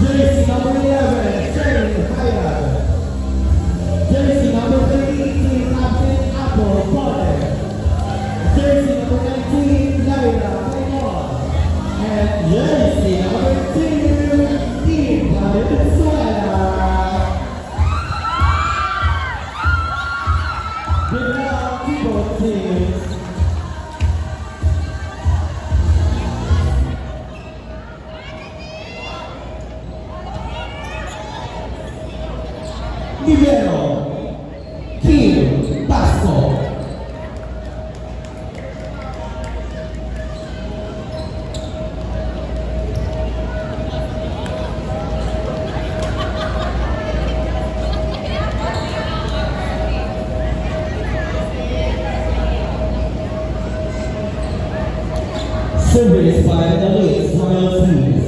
Jersey number 11, Shane Hyder. Jersey number 18, Captain Apple Potter. Jersey number 19, Lyra Taylor. And jersey number 2, Team Valenzuela. Good luck to both teams. Libero, Kim Pasco. Service by the Louis Royal Teams.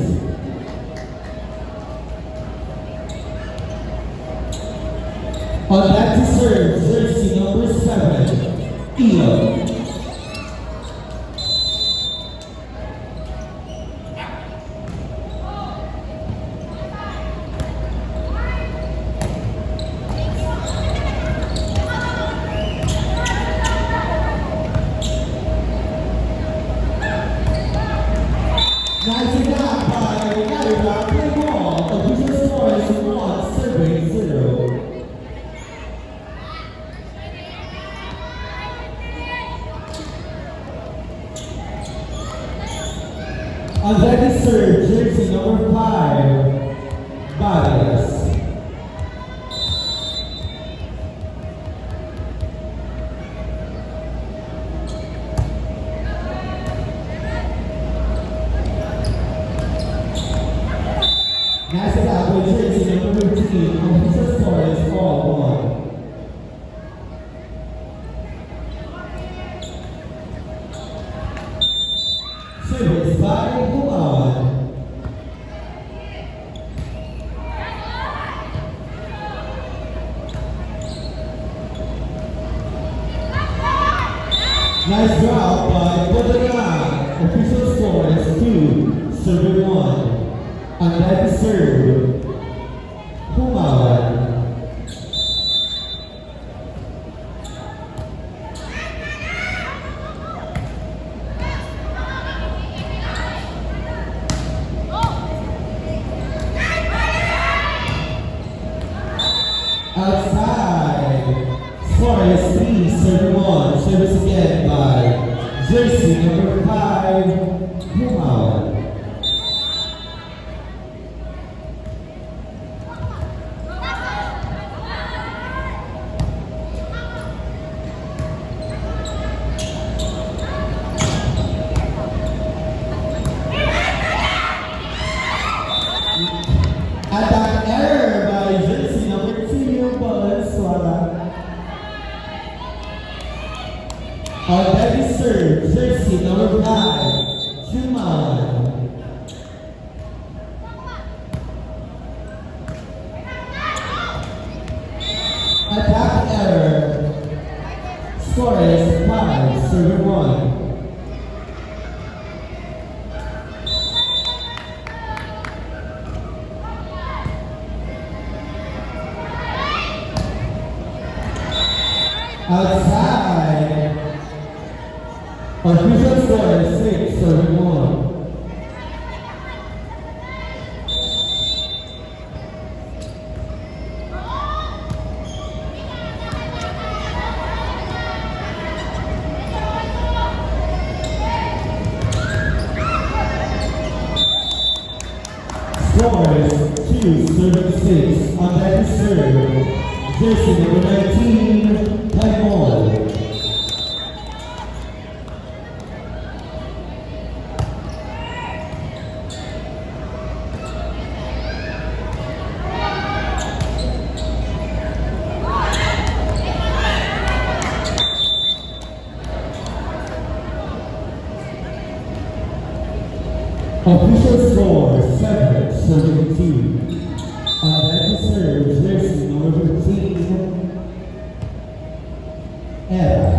On that to serve, jersey number 7, Elo. Nice enough by Lyra Taylor. Official score is 1 serving 0. On that is serve, jersey number 5, Barrios. Next up with jersey number 13, official score is 4-1. Service by Bukawan. Nice drop by Bodega. Official score is 2, serving 1. And that is serve. Humawan. Outside. Score is 3, serving 1. Service again by jersey number 5, Humawan. Attack error by jersey number 2, Valenzuela. On that is serve, jersey number 5, Humawan. Attack error. Score is 5, serving 1. Outside. Official score is 6, serving 1. Score is 2, serving 6. On that is serve, jersey number 19, Taimol. Official score 7, serving 2. On that is serve, jersey number 15, Eva.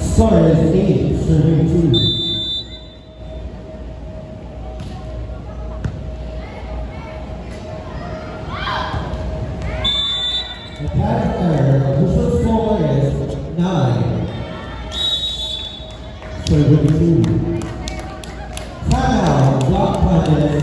Score is 8, serving 2. Attack error, official score is 9, serving 2. Timeout, block punches.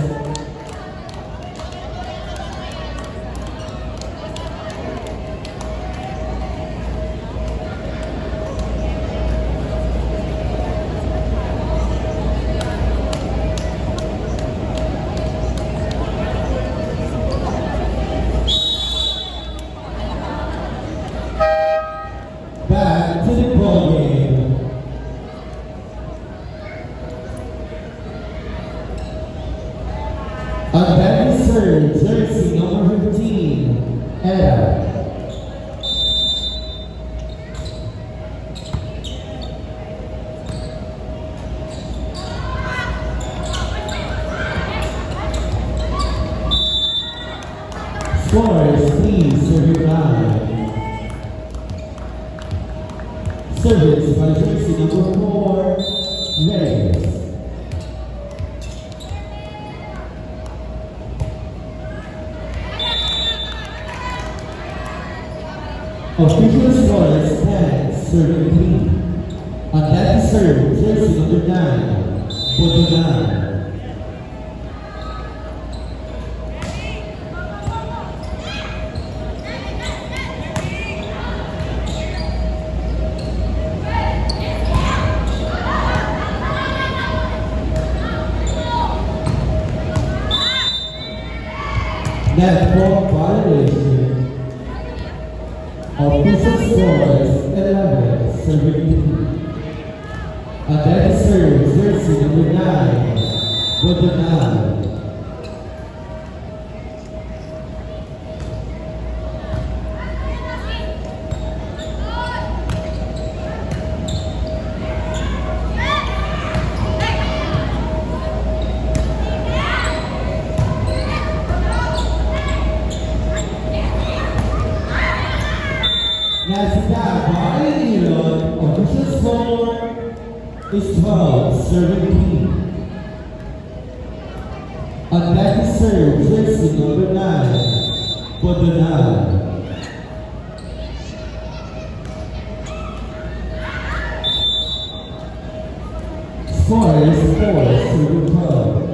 Back to the ball game. On that is serve, jersey number 15, Eda. Score is 3, serving 9. Service by jersey number 4, Reyes. Official score is 10, serving 3. On that is serve, jersey number 9, Bodogan. Net ball violation. Official score is 11, serving 3. And that is serve, jersey number 9, Bodogan. Nasdaq by Elon, official score is 12-17. And that is served jersey number 9, Bodonal. Score is 4-12.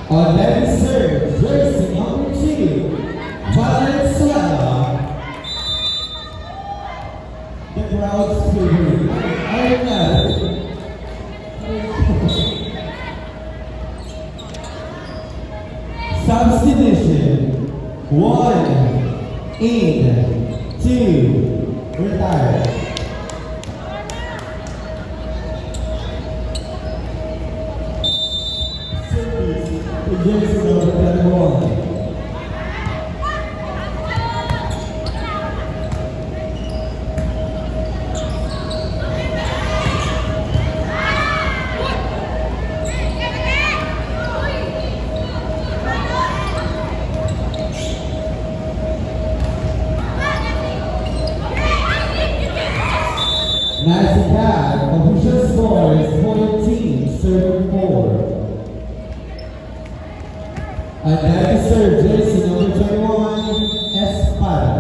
And that is served jersey number 2, Valenzuela. The crowd's favorite. I know. Substitution. 1 in, 2 retire. Service. Jersey number 21. Nasdaq, official score is 14-34. And that is served jersey number 21, Espada.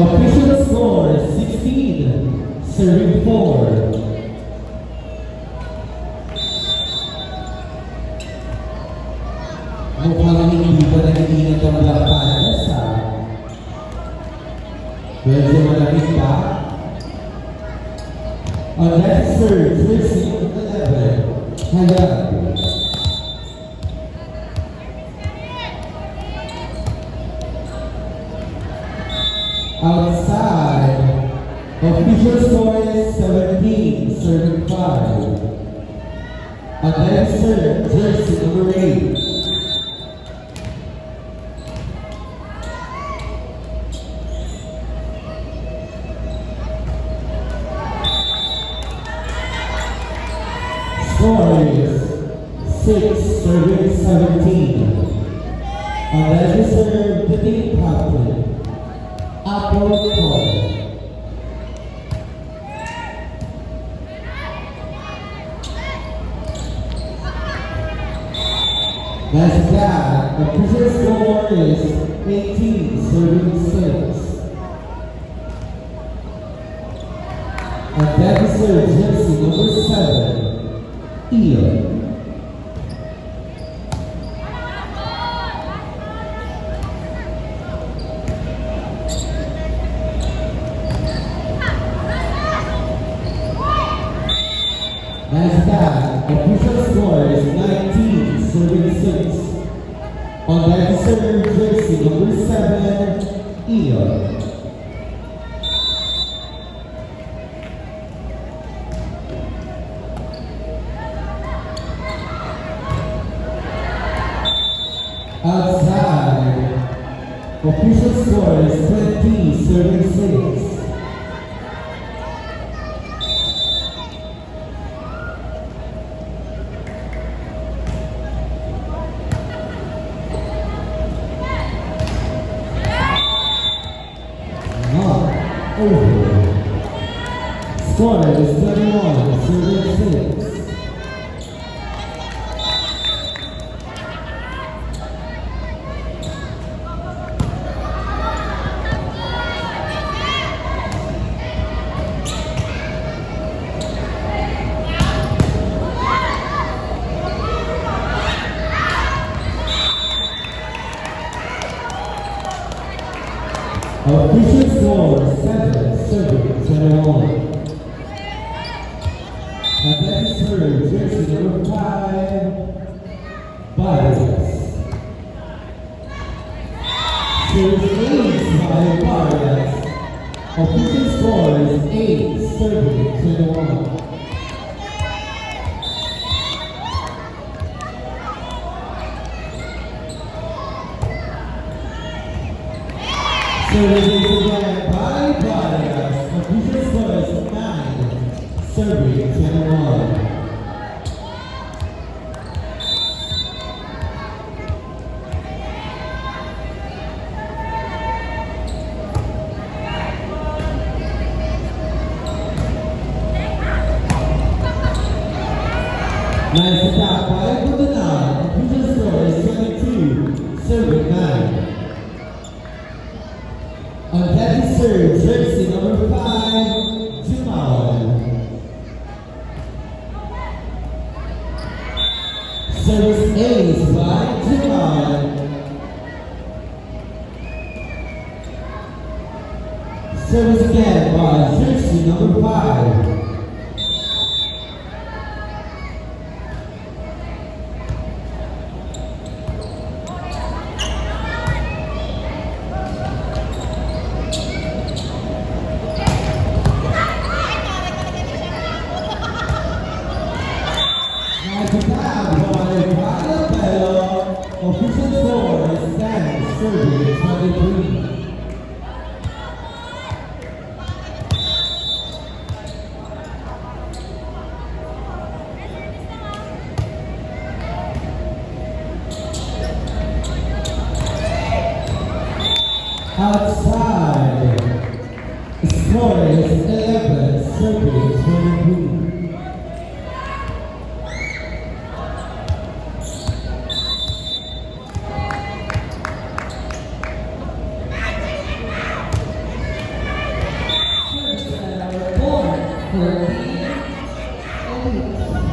Official score 16-4. Mukhang hindi ba nag-iinit ang Black Panthers ha? Medyo malamig pa. On that serve, jersey number 11, Hayat. Outside, official score is 17-5. And then serve, jersey number 8. Score is 6-17. And then serve, the team captain, Apple Cole. Nasdaq, the official score is 18-6. And that is jersey number 7, Ian. Nasdaq, official score is 19-6. On that serve, jersey number 7, Ian. Outside, official score is 20-6. Over. Score is 21-6. Official score 7-21. And that is her jersey number 5, Vargas. Serves by Vargas. Official score is 8, serving 21. Serving again by Vargas. Official score is 9, serving 21. Nice attack by Butanay. Official score is 22, serving 9. On that serve, jersey number 5, Jamal. Service ace by Jamal. Service again by jersey number 5. Official score is 10, serving 23. Outside, score is 11, serving 23.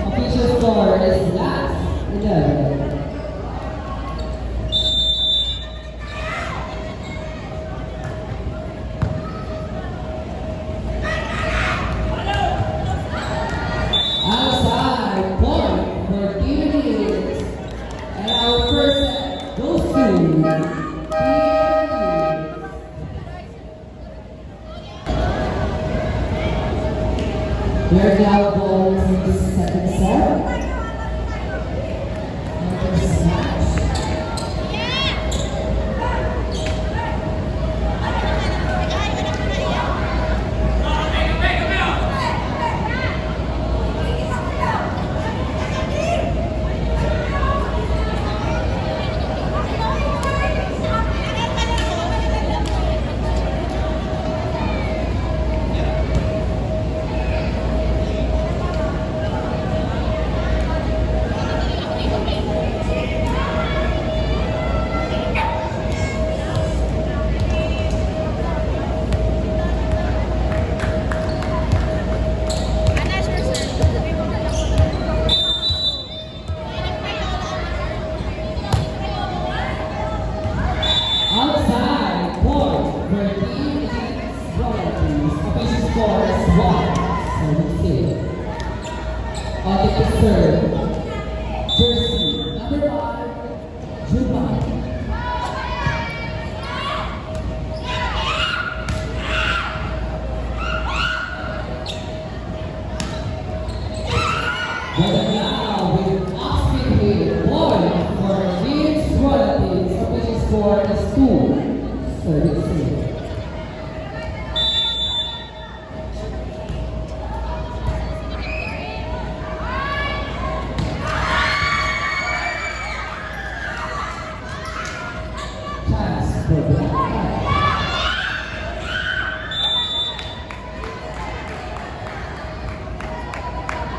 Official score is last 11. Outside point for Team Helix. And our first set goes to Team Helix. We are now going to the second set. First match. Outside point for Team Helix Royalties. Official score is 1-17. On the third, jersey number 5, Juman. But now with off-spin hit point for Helix Royalties. Official score is 2-33. Chance for Black.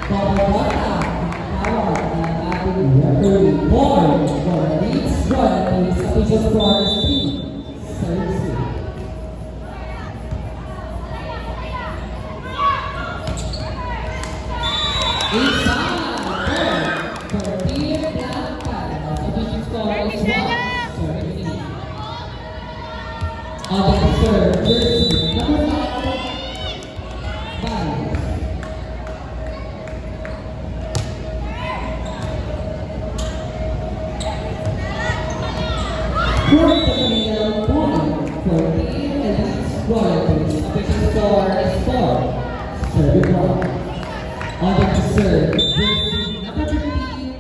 Bababata, tawag ng ating referee. Point for Helix Royalties. Official score is 3-33. Inside point for Team Black Panthers. Official score is 1-17. On the third, jersey number 5, Vines. Point the middle point for Team Helix Royalties. Official serve, jersey number 15.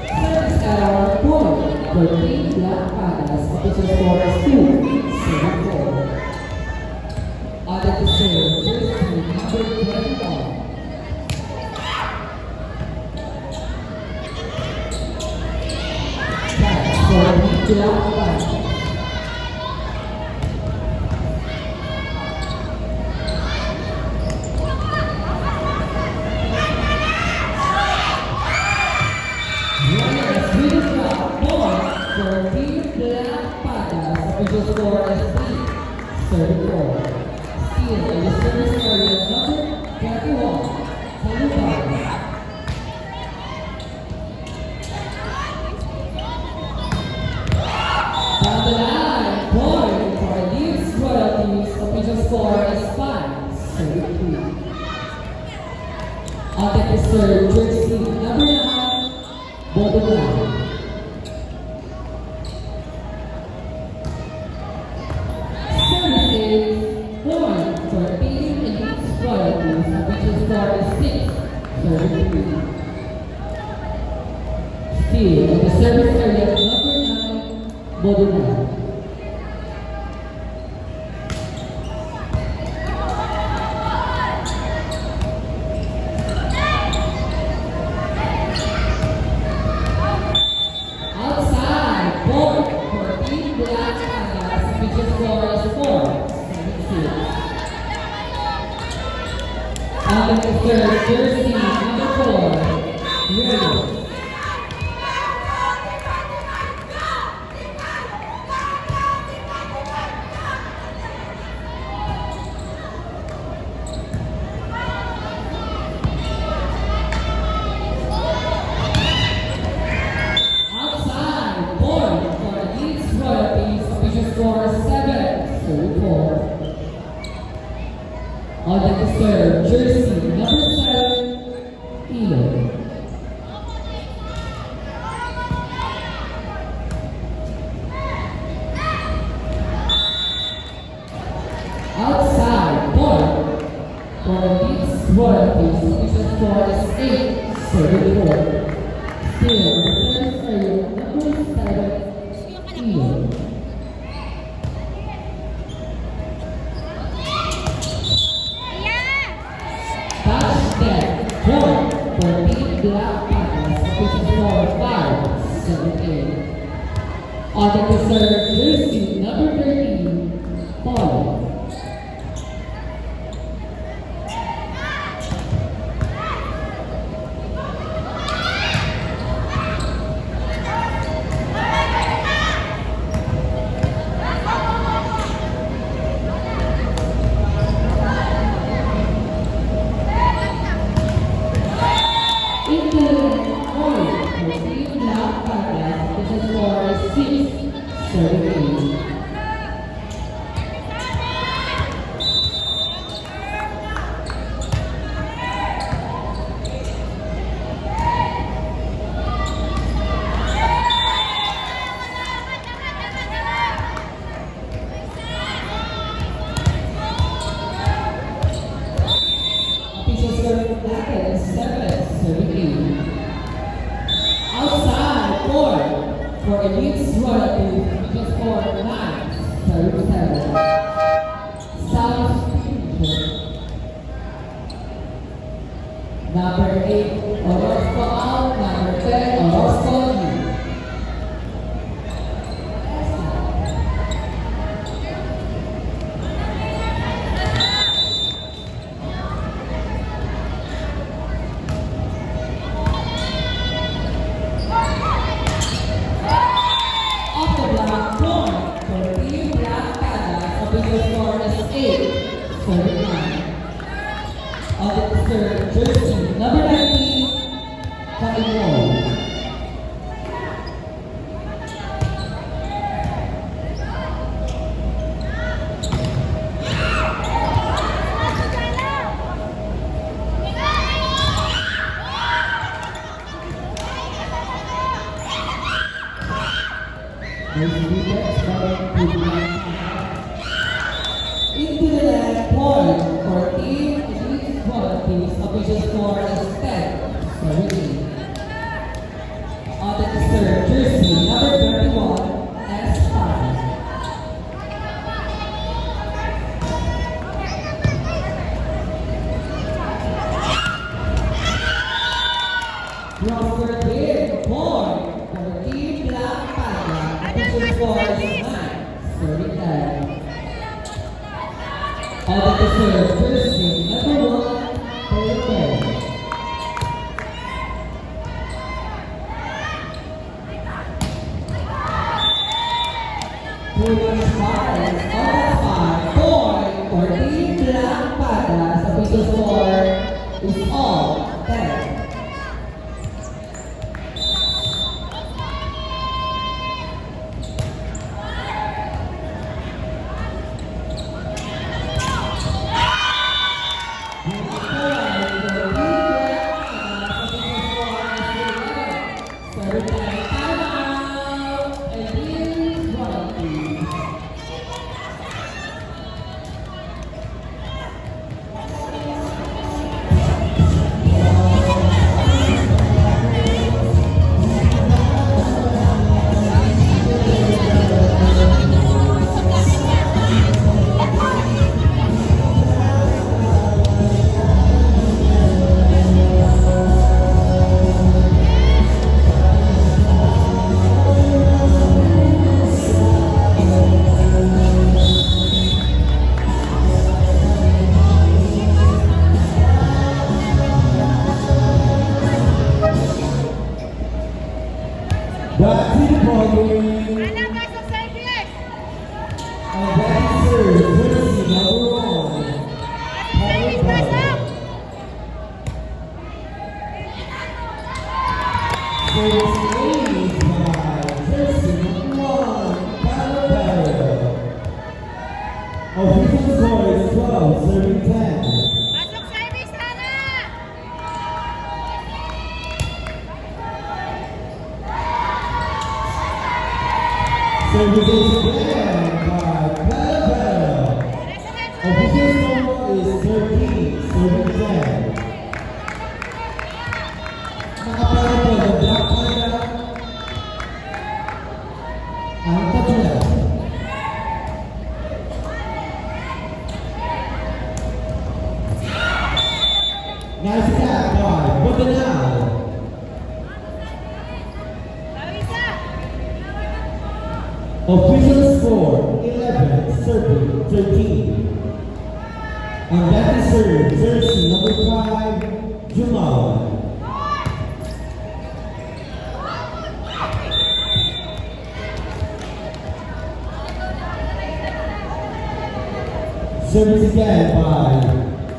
Service error, point for Team Black Pandas. Official score is 2-4. Added to serve, jersey number 21. Catch for Team Black Pandas. Official score is 3-34. Steal in the service area number 21. Salubay. Down the line, point for Leeds Royalties. Official score is 5-33. On deck is serve, jersey number 9, Bodogan. Point for Team Elite Royalties. Official score is 6-33. Steal in the service area number 9, Bodogan. Outside, point for Team Black Pandas. Official score is 4-76. On the third, jersey number 4, Rio. Outside, point for Leeds Royalties. Official score is 7-34. On the third, jersey number 7, Elo. Outside, point for Leeds Royalties. Official score is 8-34. Still, on the service area number 7, Elo. Touchdown, point for Team Black Pandas. Official score 5-78. On the third, jersey number 13, Paul. Into the point for Team Black Pandas. Official score is 6-38. Official score bracket is 7-78. Outside, point for Elite Royalties. Official score 9-37. South Picture. Number 8, Orozco out. Number 10, Orozco in. Off the block, point for Team Black Pandas. Official score is 8-39. On the third, jersey number 19, Kainor. Into the left. point for Team Elite Volunteers. Official score is 10-17. On the third jersey, number 21, S5. Cross-court hit, point for Team Black Panther. Official score is 9-10. On the third jersey, number 1, Taylor. Point 5 for Team Black Panthers. Official score is all 10. Back to the ball game. And that is served, jersey number 1, Tyler Bell. Service aid by jersey number 1, Tyler Bell. Official score is 12-10. Services again by Bell. Official score is 13-10. Nakapala po ng Black Panther ang tatula. Nice attack by Budanal. Official score 11, serving 13. On that is served, jersey number 5, Jamal. Service again by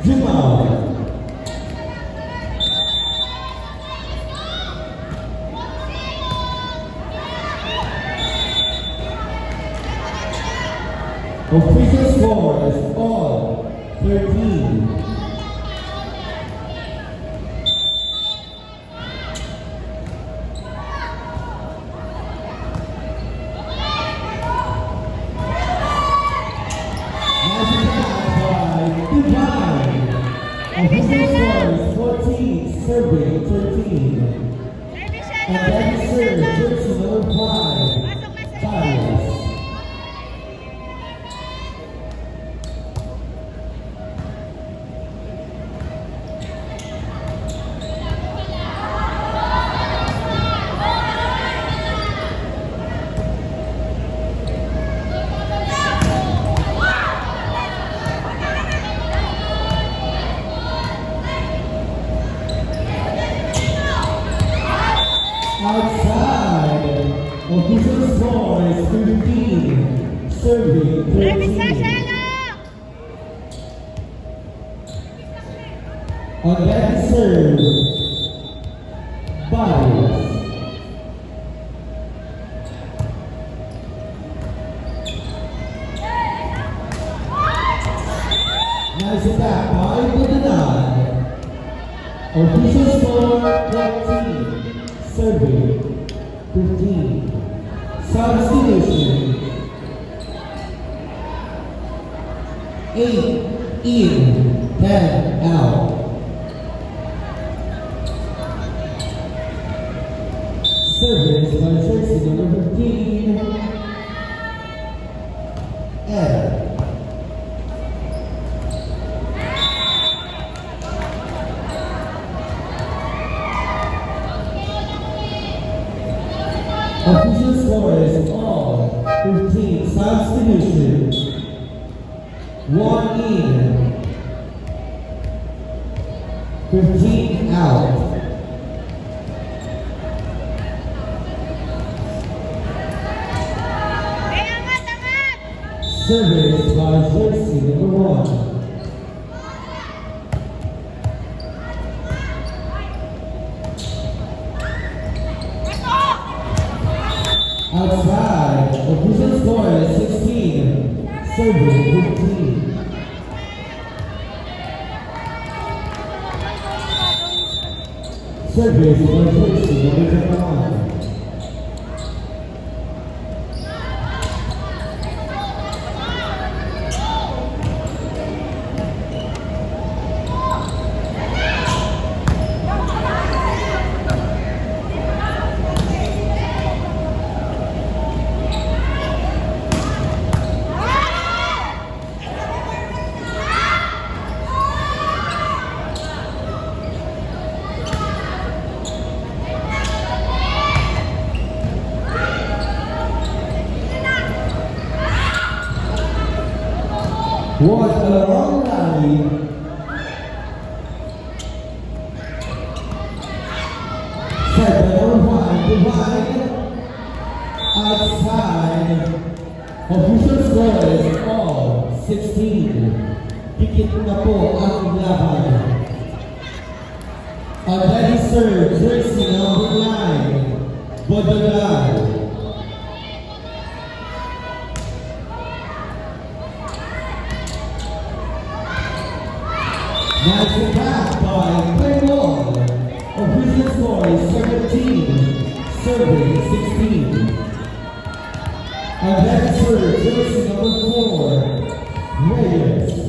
Jamal. Official score is all 13. Nice attack by Divine. Official score is 14, serving 13. And that is served, jersey number 5, Cyrus. Outside, official score is 15, serving 13. On that is served, Barrios. Nice attack by Budanal. Official score 14. Serving 15. Substitution 8. in, 10 out. Service by jersey number 15, Ed. Official score is all 15 substitution, 1 in, 15 out. Service by jersey number 1. Outside, official score is 16, service 15. Service by jersey number 1. What a long rally. Set by number 1, divide. Outside. Official score is all 16. Pikit na po ang laban. On ready serve, jersey number 9, Bodogal. Nice attack by Payroll. Official score is 17, serving 16. And then serve, jersey number 4, Reyes.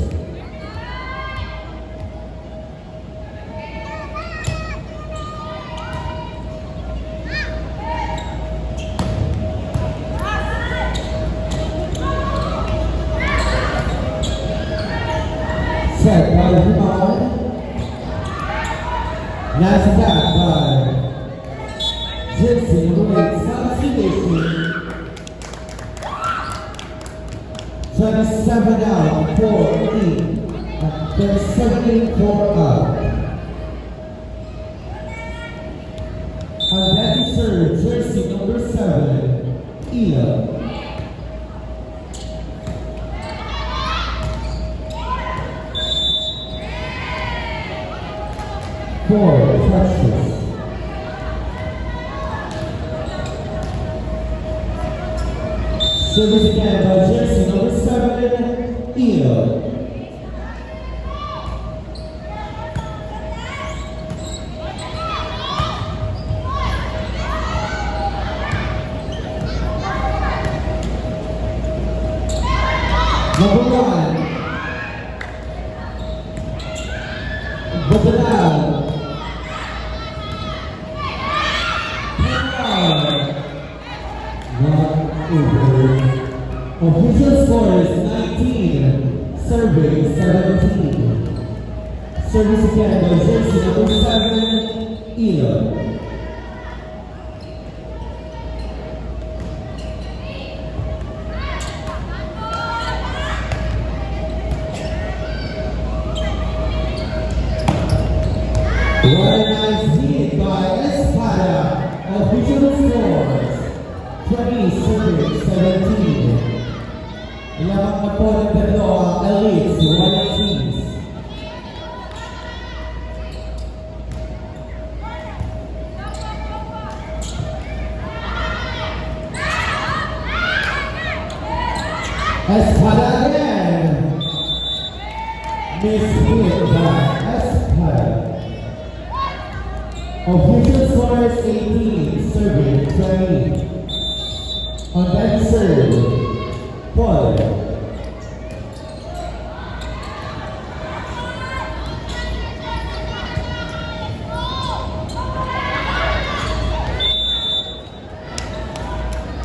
Set by Rebound. Nice attack by jersey number 8, substitution. 27 out, 4 in. Then 74 out. And then serve, jersey number 7, Ian. Four touches. Service again by jersey number 7, Ian. Number 1, Bodogal. Official score is 19, serving 17. Service again by jersey number 7, Ian. What a nice hit by Espada. Official scores 20, serving 17. Lamang na po ng tatlo ang Elites Royal Teams. Espada again. Mishit by Espada. Official scores 18, serving 20. On that serve, Paul.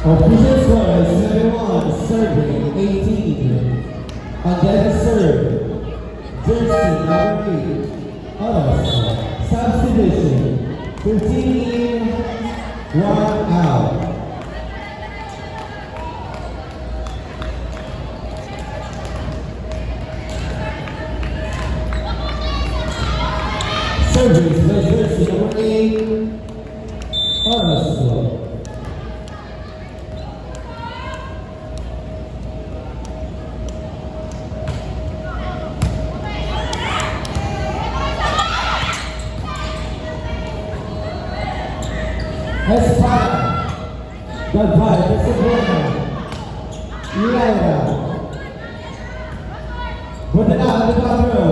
Official score is 71, serving 18. On that serve, jersey number 8, us, substitution, 15 in, 1 out. Service by jersey number 8, us. Espada, Galvay, Pesebona, Ilaira, Botanada do Padrão,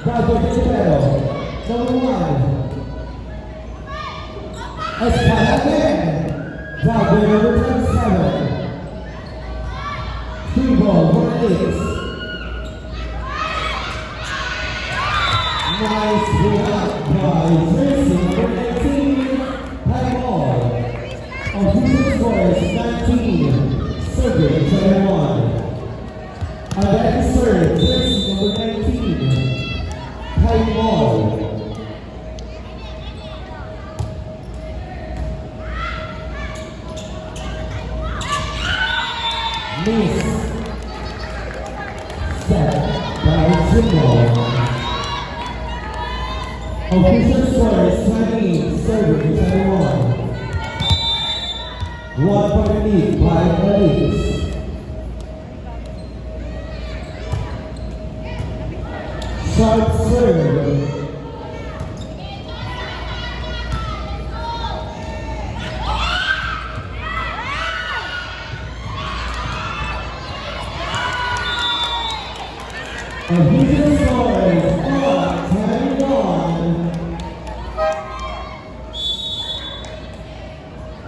Valdo Pesebero, number 1. Espada again, Valdo number 27. Free ball, 1-8. Nice block by Jersey number 19. High ball. Official score is 19, serving 21. On that serve, jersey number 19. High ball. Miss. Set by Jimbo. Official score is 20, serving 21. 1 point lead by Elise. Sharp serve. Official score is 1-21.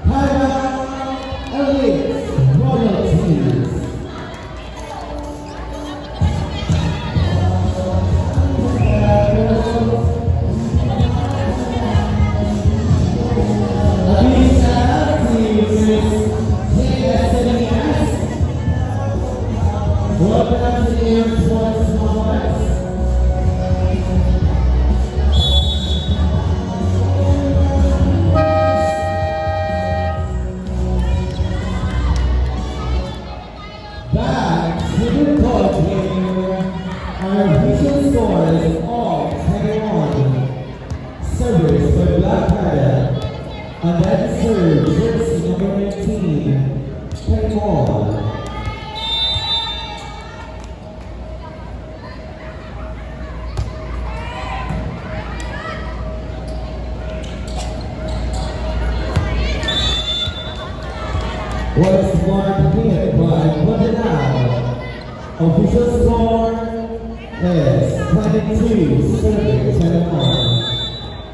Timeout, Elite Royalties. Welcome to the Air Sports Complex. Back to the court here. Our official score is all 21. Service by Black Panther. On that serve, jersey number 19, 21. Was marked hit by Botanada. Official score is 22, serving 21.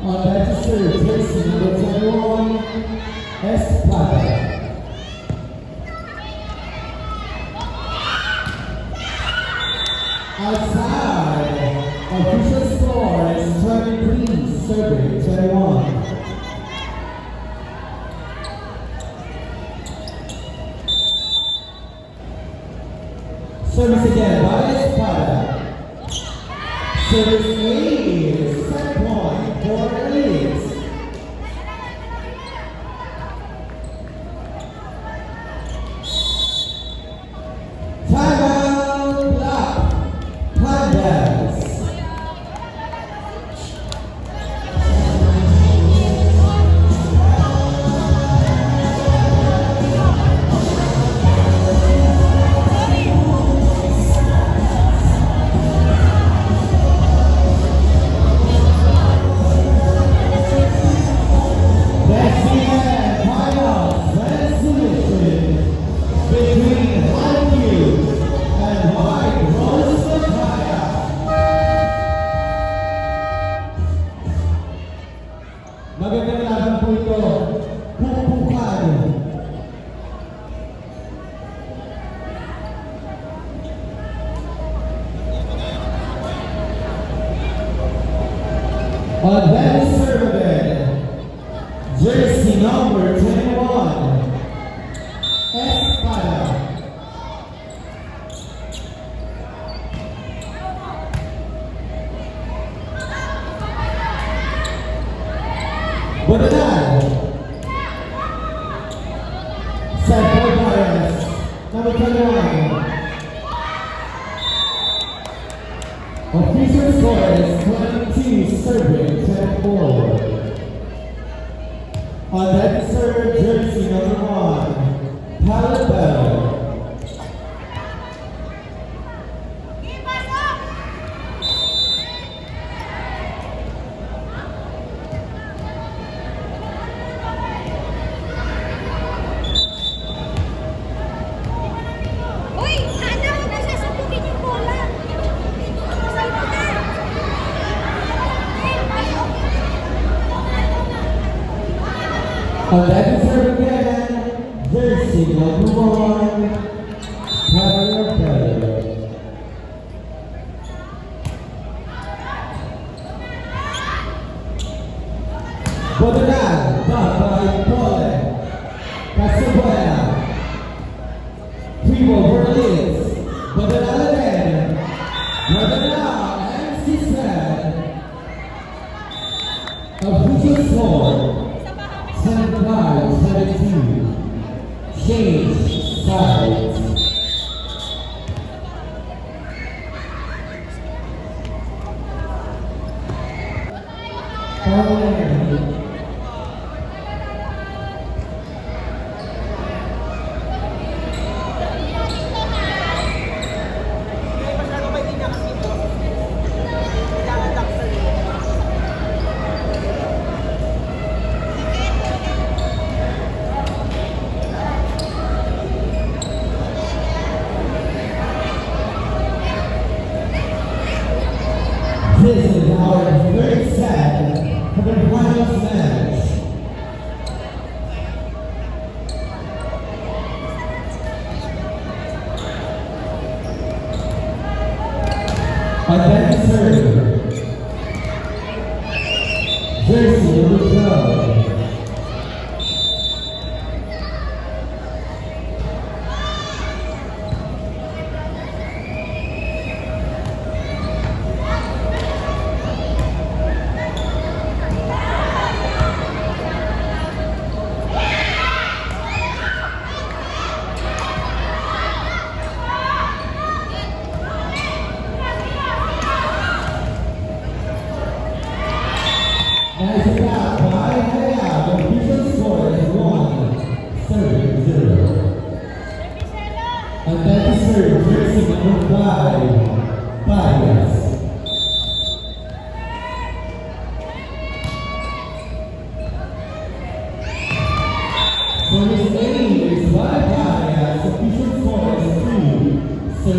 On that serve, jersey number 21, Espada. Outside, official score is 23, serving 21. Service again by Espada. Service is set point for Elise. Timeout, Black Pandas. Magandang laban po ito. Pupukan. On that serve, jersey number 21, Portugal. Central Bias, number 21. Official score is 22 serving 24. On that serve, jersey number 1, Palabel. Uy! Sana huwag na sasabutin yung bola! Sa'yo na! On that serve again, jersey number 1, Palabel. Portugal, done by Poland. Casabuena. Primo Berlitz. Portugal again. Portugal and Cesar. Official score 75-17. Change sides. Poland. This is our third set for the finals match. On that serve, jersey number 12. Nice shot by Hayab. The official score is 1-0. And that serve, jersey number 5, Bias. Service A is by Bias. Official score is 2-0.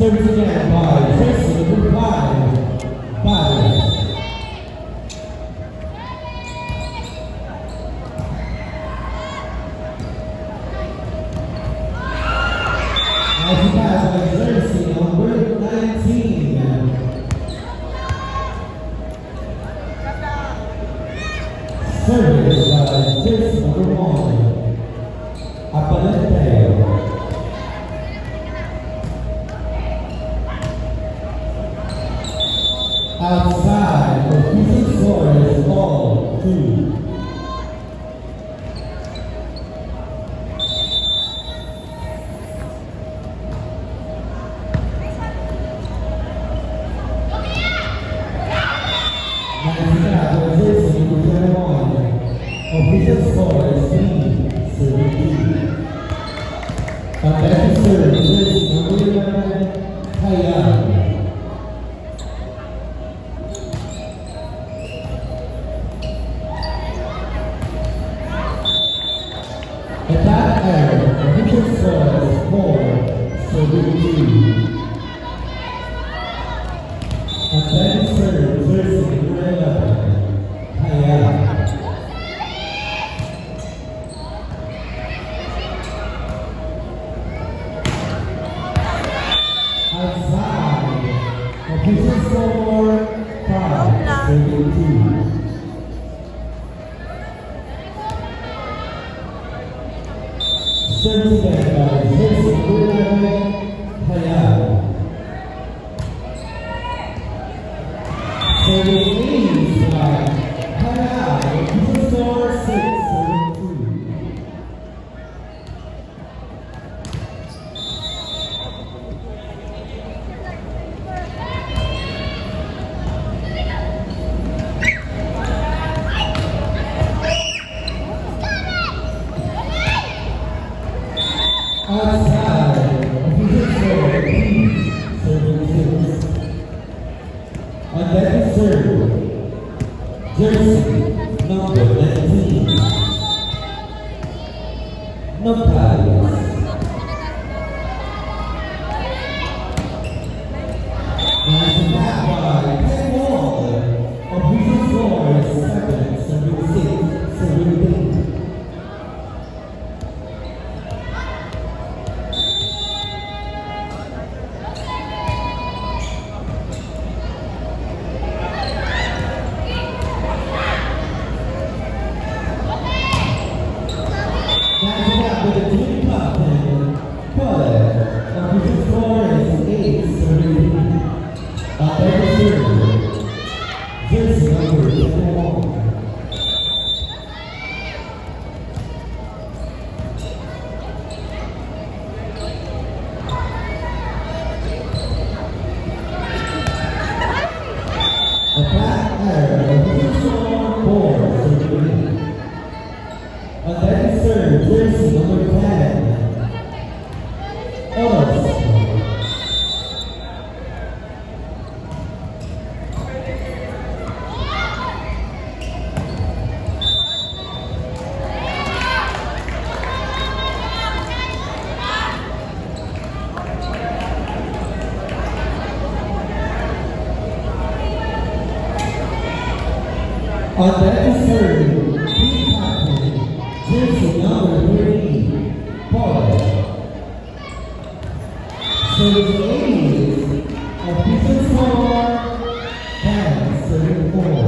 Service again by jersey number 5, Bias. As he passes by jersey number 19. Service by jersey number 1, Apalenteo. Outside, official score is all 2. Official score is 3-17. On that serve, jersey number 11, Hayab. Attack error, official score is 4-17. On that serve, jersey number 11, Hayab. Outside, official score 5-17. Serves again by jersey number 11, Hayab. Serving ace by Harai. Official score 6-2. Outside, official score 3-6. On that serve, jersey number 19, Nogales. Nice back by Ken Wall. Official score is 7-6. Nice back with the team captain, Paul. Official score is 8-17. On that serve, jersey number 21. A back error, official score 4-3. On that serve, jersey number 10, Oros. On that serve, team captain, jersey number 3, Paul. Serving ace, official score 10-4.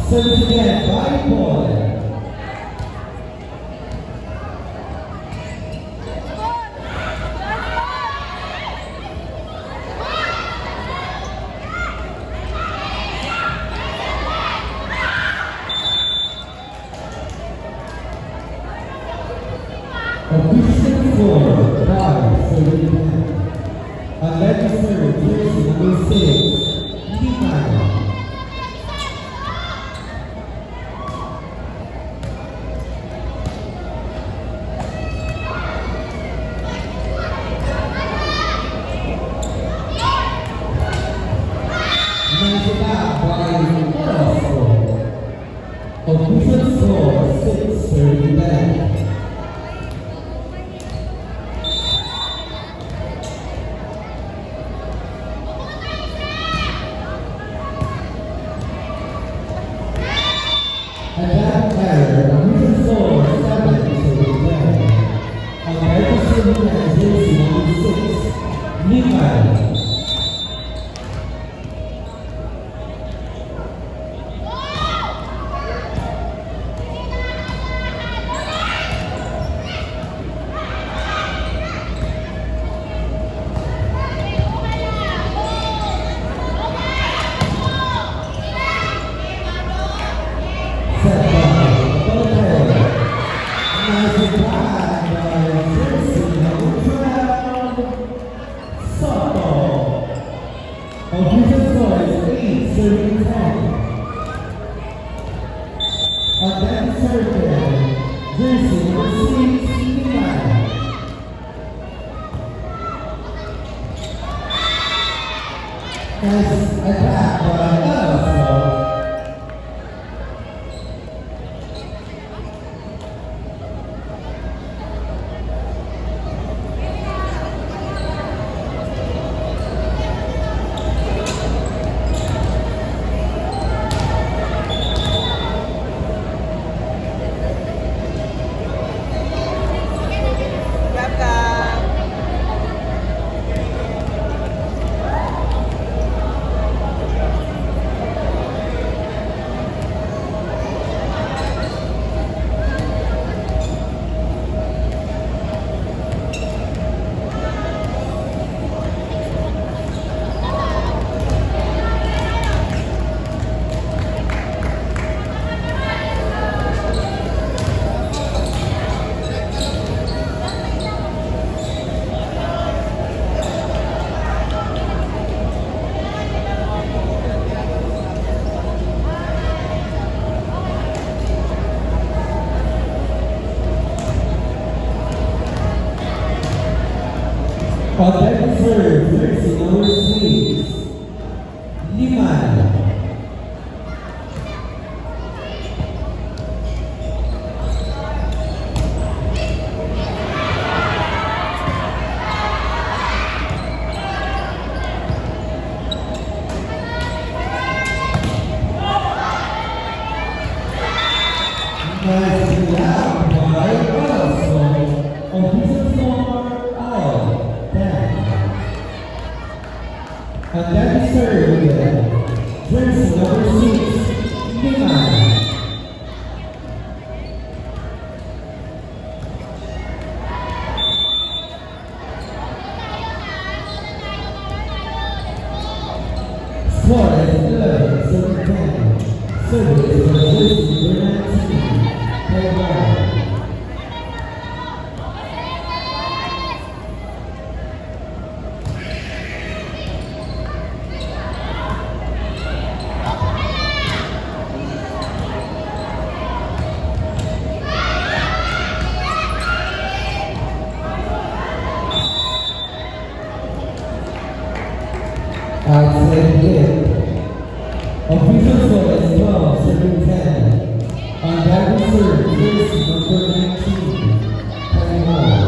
Served again by Paul. Official score 5-7. On that serve, jersey number 6, Limaya. Nice back by Oros. Official score 6-10. And that error, official score 7-10. On that serve, jersey number 6, Limaya. Nice attack by Alonso. On that serve, jersey number 6, Liman. Nice job by Alonso. Official score all 10. And that is served with jersey number 6, Liman. Score is 11, serve 10. Service for jersey number 19, Taiwan. Outside hit. Official score is 12, serving 10. On that serve, jersey number 19, Taiwan.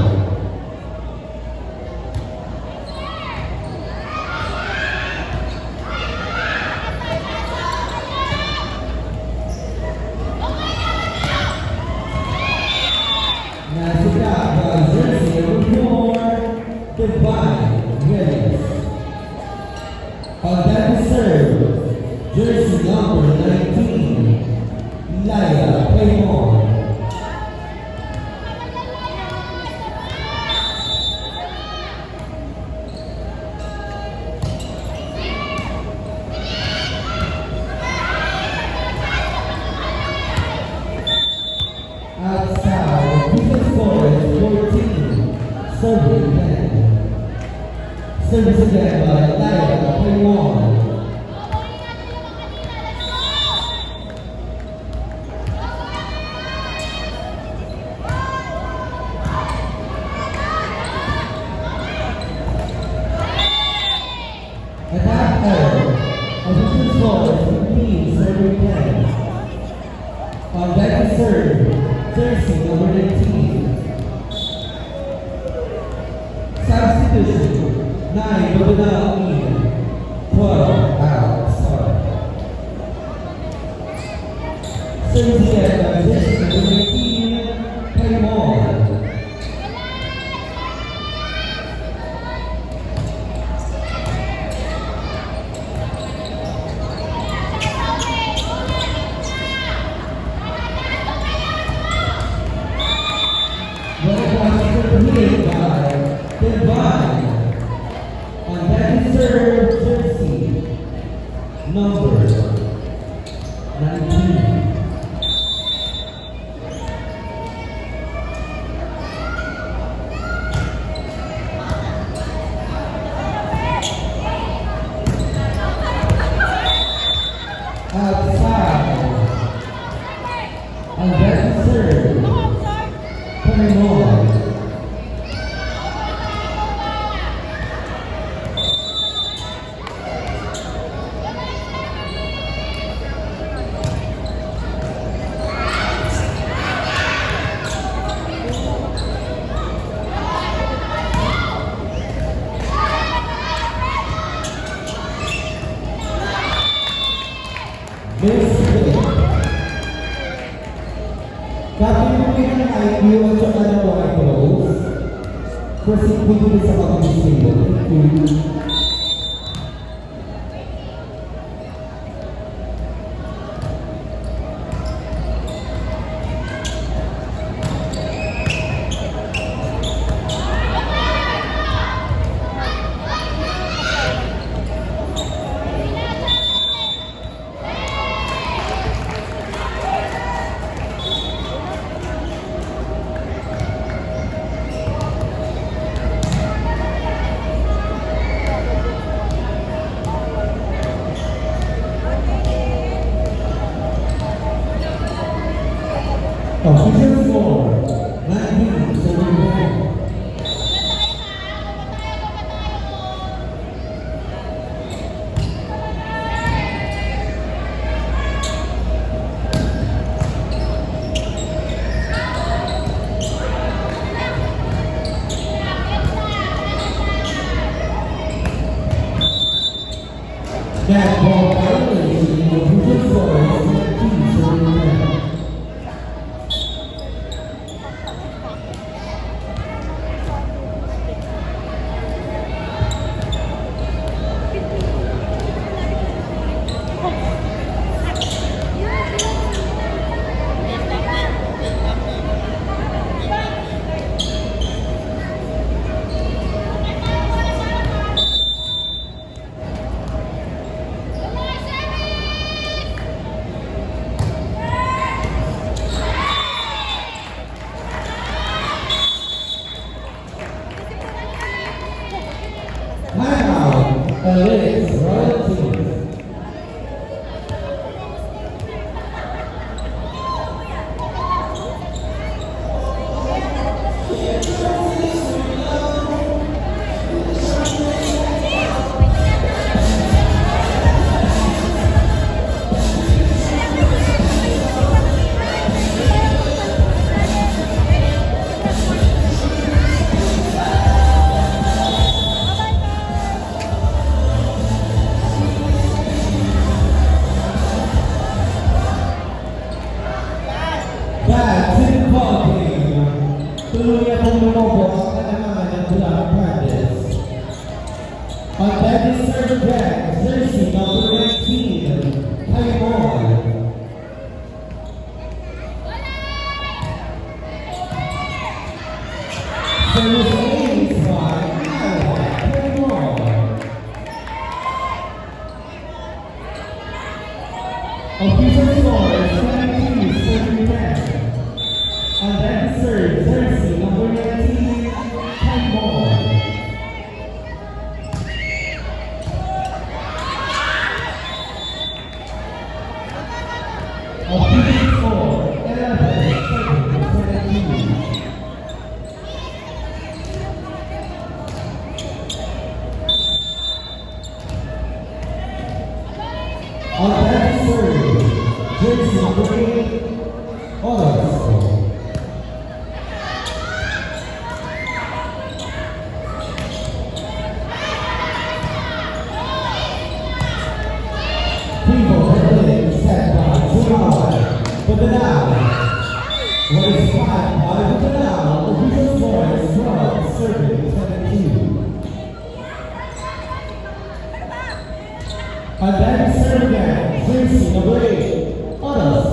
Nice job by jersey number 4, Divine Willis. On that serve, jersey number 19, Laya Paymon. Outside, official score is 14, serving 10. Service again by Laya Paymon. Attack error. Official score is 15, serving 10. On that serve, jersey number 18. Substitution, 9 Babana in, 12 out, start. Service again by jersey number 18, Paymon. Hit by Divine. On that serve, jersey number 19. Outside. On that serve, Paymon. Kapag yung IQ at saka ng white rose, proceed po dito sa pag-disable. Thank you. Official score, 19-71. Netball violation, the official score is 17-10. Timeout, Olympics Royal Team. Basketball team. Tuluyan pong lumobo ang kalamangan ng Black Panthers. On that is serve back, jersey number 19, Taymor. Service ace by Taymor. Official score is 17-10. On that serve, jersey number 19, Taymor. Official score 11-17. On that serve, jersey number 8, Oros. People hurling set by July. Badanao. What is 5 by Badanao? Official score is 12, serving 17. And then serve again, jersey number 8, Oros.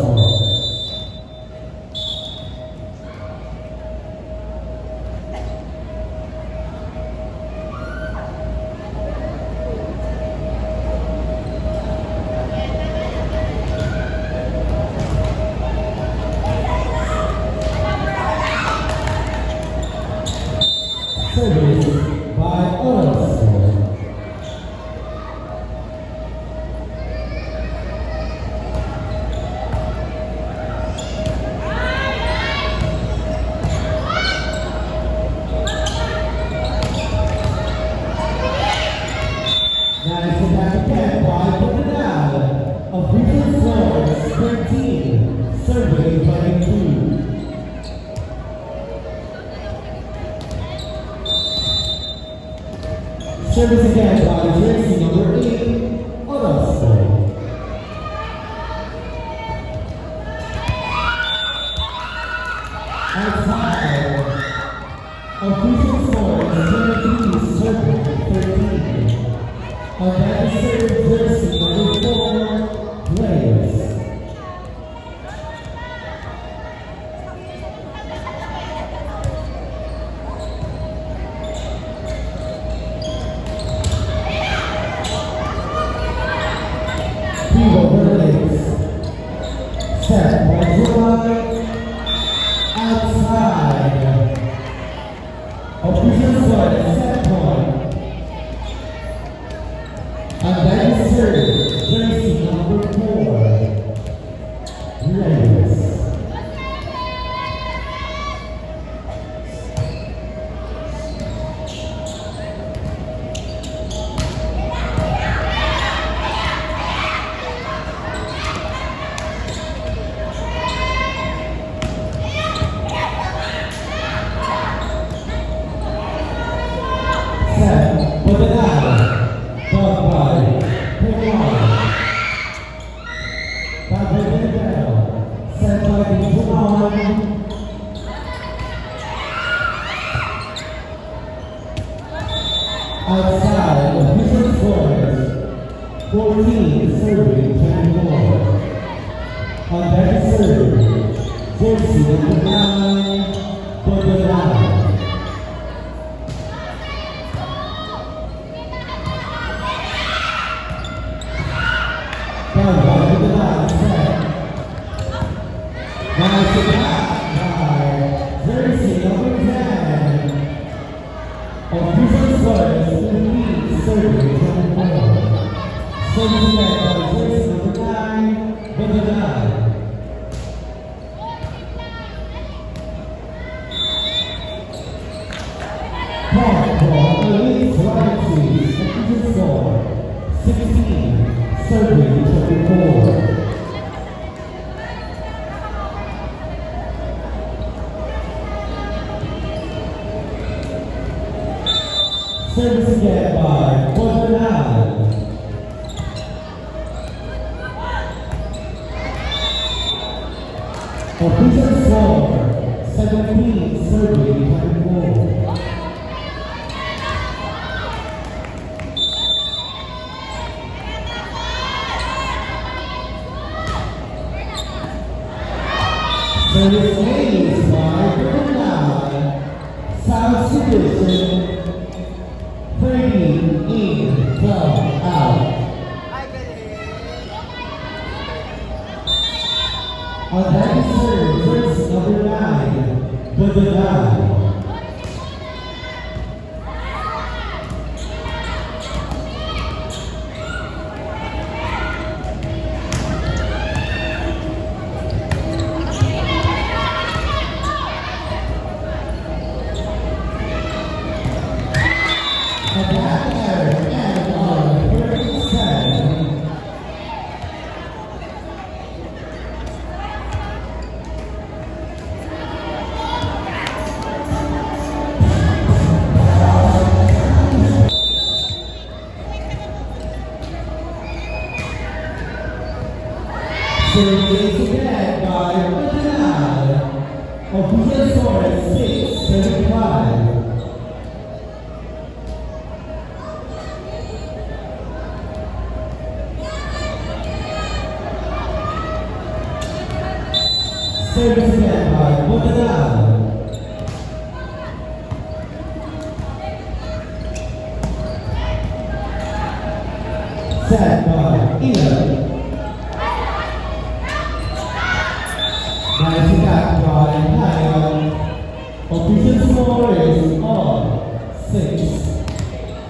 Service by Oros. Nice attack again by Badanao. Official score is 13, serving 22. Service again by jersey number 8, Oros. At 5, official score is 23, serving 13. On that serve, jersey number 4, players. People hurling set by July. Outside. Official score is 7 point. And that is serve, jersey number 4, players. Set, Badanao, brought by 14, serving 24. On that serve, jersey number 9, Bordelon. Down to the line, set. Now to back by jersey number 10. Official scores in lead serving 24. Serving back by jersey number 9, Bordelon. Point for Elite Varieties, official score 16, serving 24. Service again by Bordelon. Official score 17, serving 24. Service ladies by Bordelon. South Division 30 in, 12 out. On that serve, jersey number 9, Bordelon. Service again by Bordelon. Official score is 6-75. Service again by Bordelon. Set by Ian. Nice attack by Lion. Official score is on 6.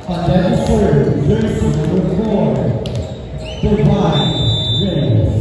On that serve, jersey number 4, Divine Reyes.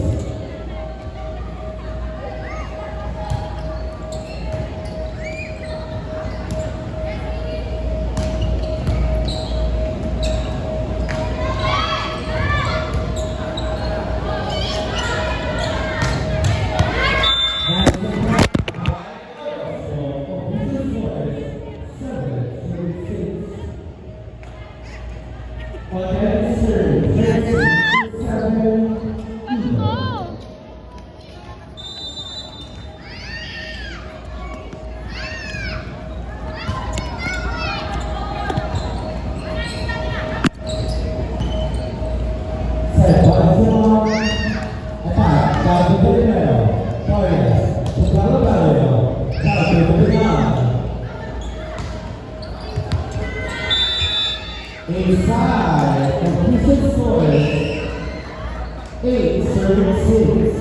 Inside, official score 8-6.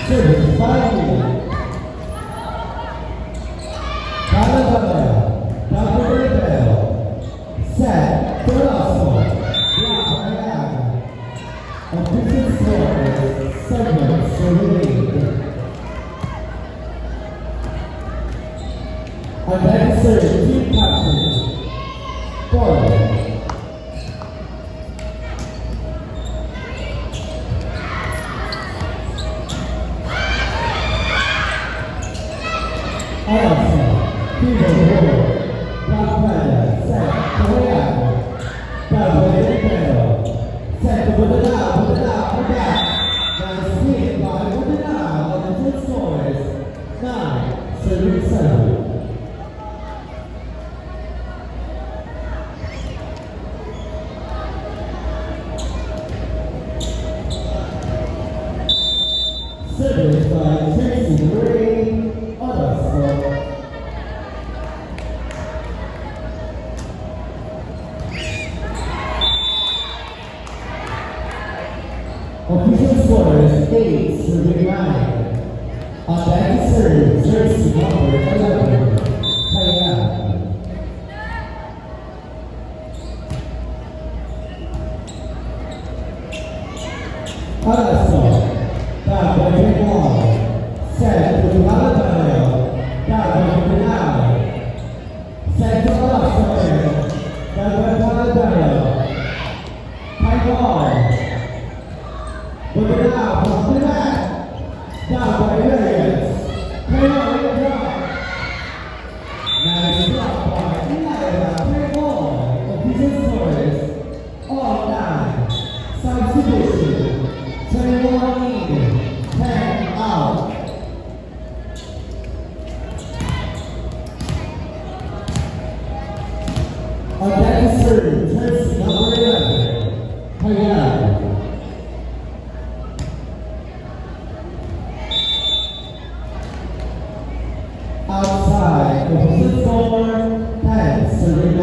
Service finally. Calabria, Calabria, set, Velasco, Black, official score 7-8. And then serve team captain, 4. Alonso, Pivo Roll, Black Player, set, Correa, Bravo Europeo, set, Bordelon, Bordelon, Bordelon. Now split by Bordelon on the 2 scores, by Tracy Ray Orozco. Official score is 8-9. On that serve, jersey number 11, Kaya. Orozco, da Bengal, set to Alabama, da Bengal, set to Orozco, da Alabama, Taiwan. Bring it out, bring it back. Down by Williams. Play on, play on. Nice block by Elias. Play ball. Official scores. All 9. Substitution. 21 in. 10 out. On that serve, jersey number 11. Kaya. Outside, opposite score, 10-9.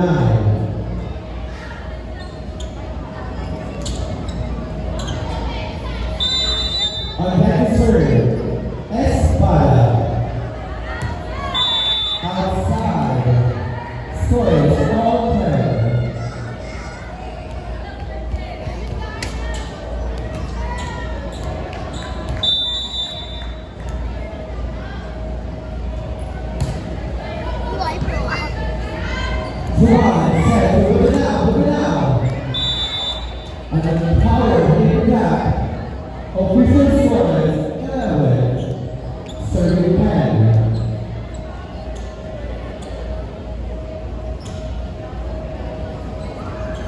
On that serve, Espada. Outside, score is all 10. Juan, set, move it out. And then power, bring it back. Official scores, 11. Serving 10.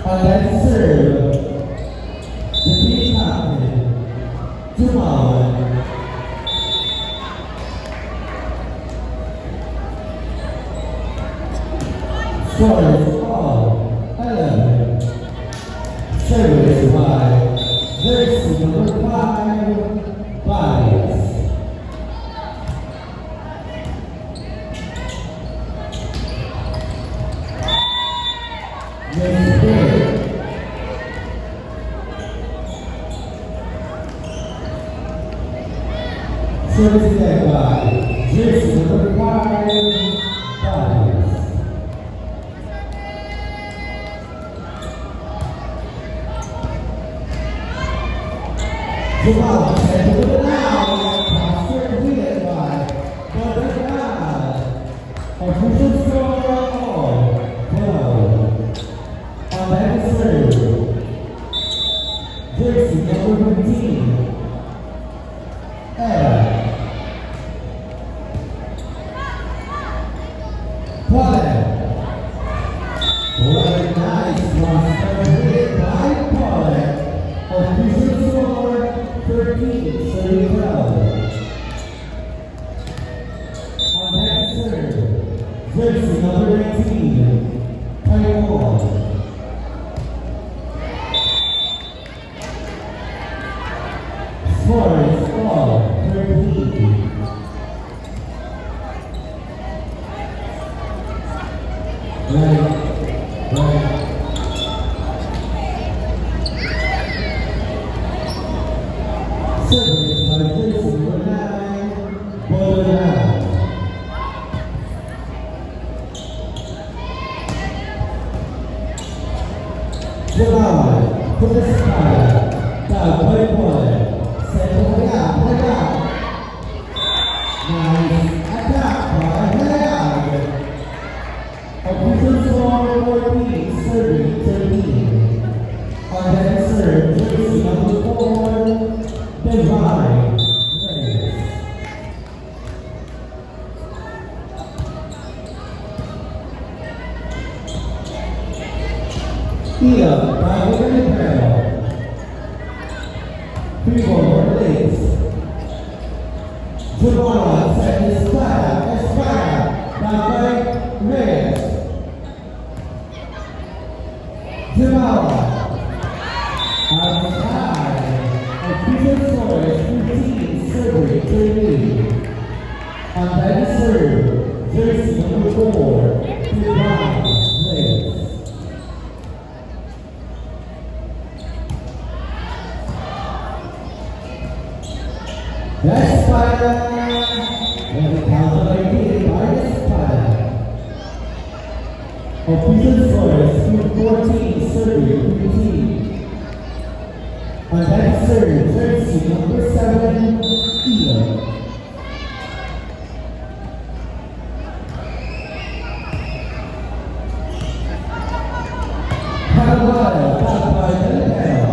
On that serve, the team captain, Jamal. Scores all 11. Service by jersey number 5, Bias. Next play. Service led by jersey number 5, Bias. Jamal, set to the now, posture leaded by Bernard. Official score all 12. On that serve, jersey number 15, Ed. Paulette. What a nice one, celebrated by Paulette. Official score 13-12. On that serve, jersey number 18, Taiwan. Score is all 13. Right. Service by jersey number 9, Bologna. Jamal, put the spot. Down, play ball. Set play out. Nice attack by Hayag. Official score 14, serving 13. On that serve, jersey number 4, Divine. Here, by William Pearl. 3-ball release. Jamal, set Espada, down by Reyes. Jamal, outside. Official score is 15, serving 13. serving 15. On that serve, jersey number 7, Elo. Carvalho, back by Delgado.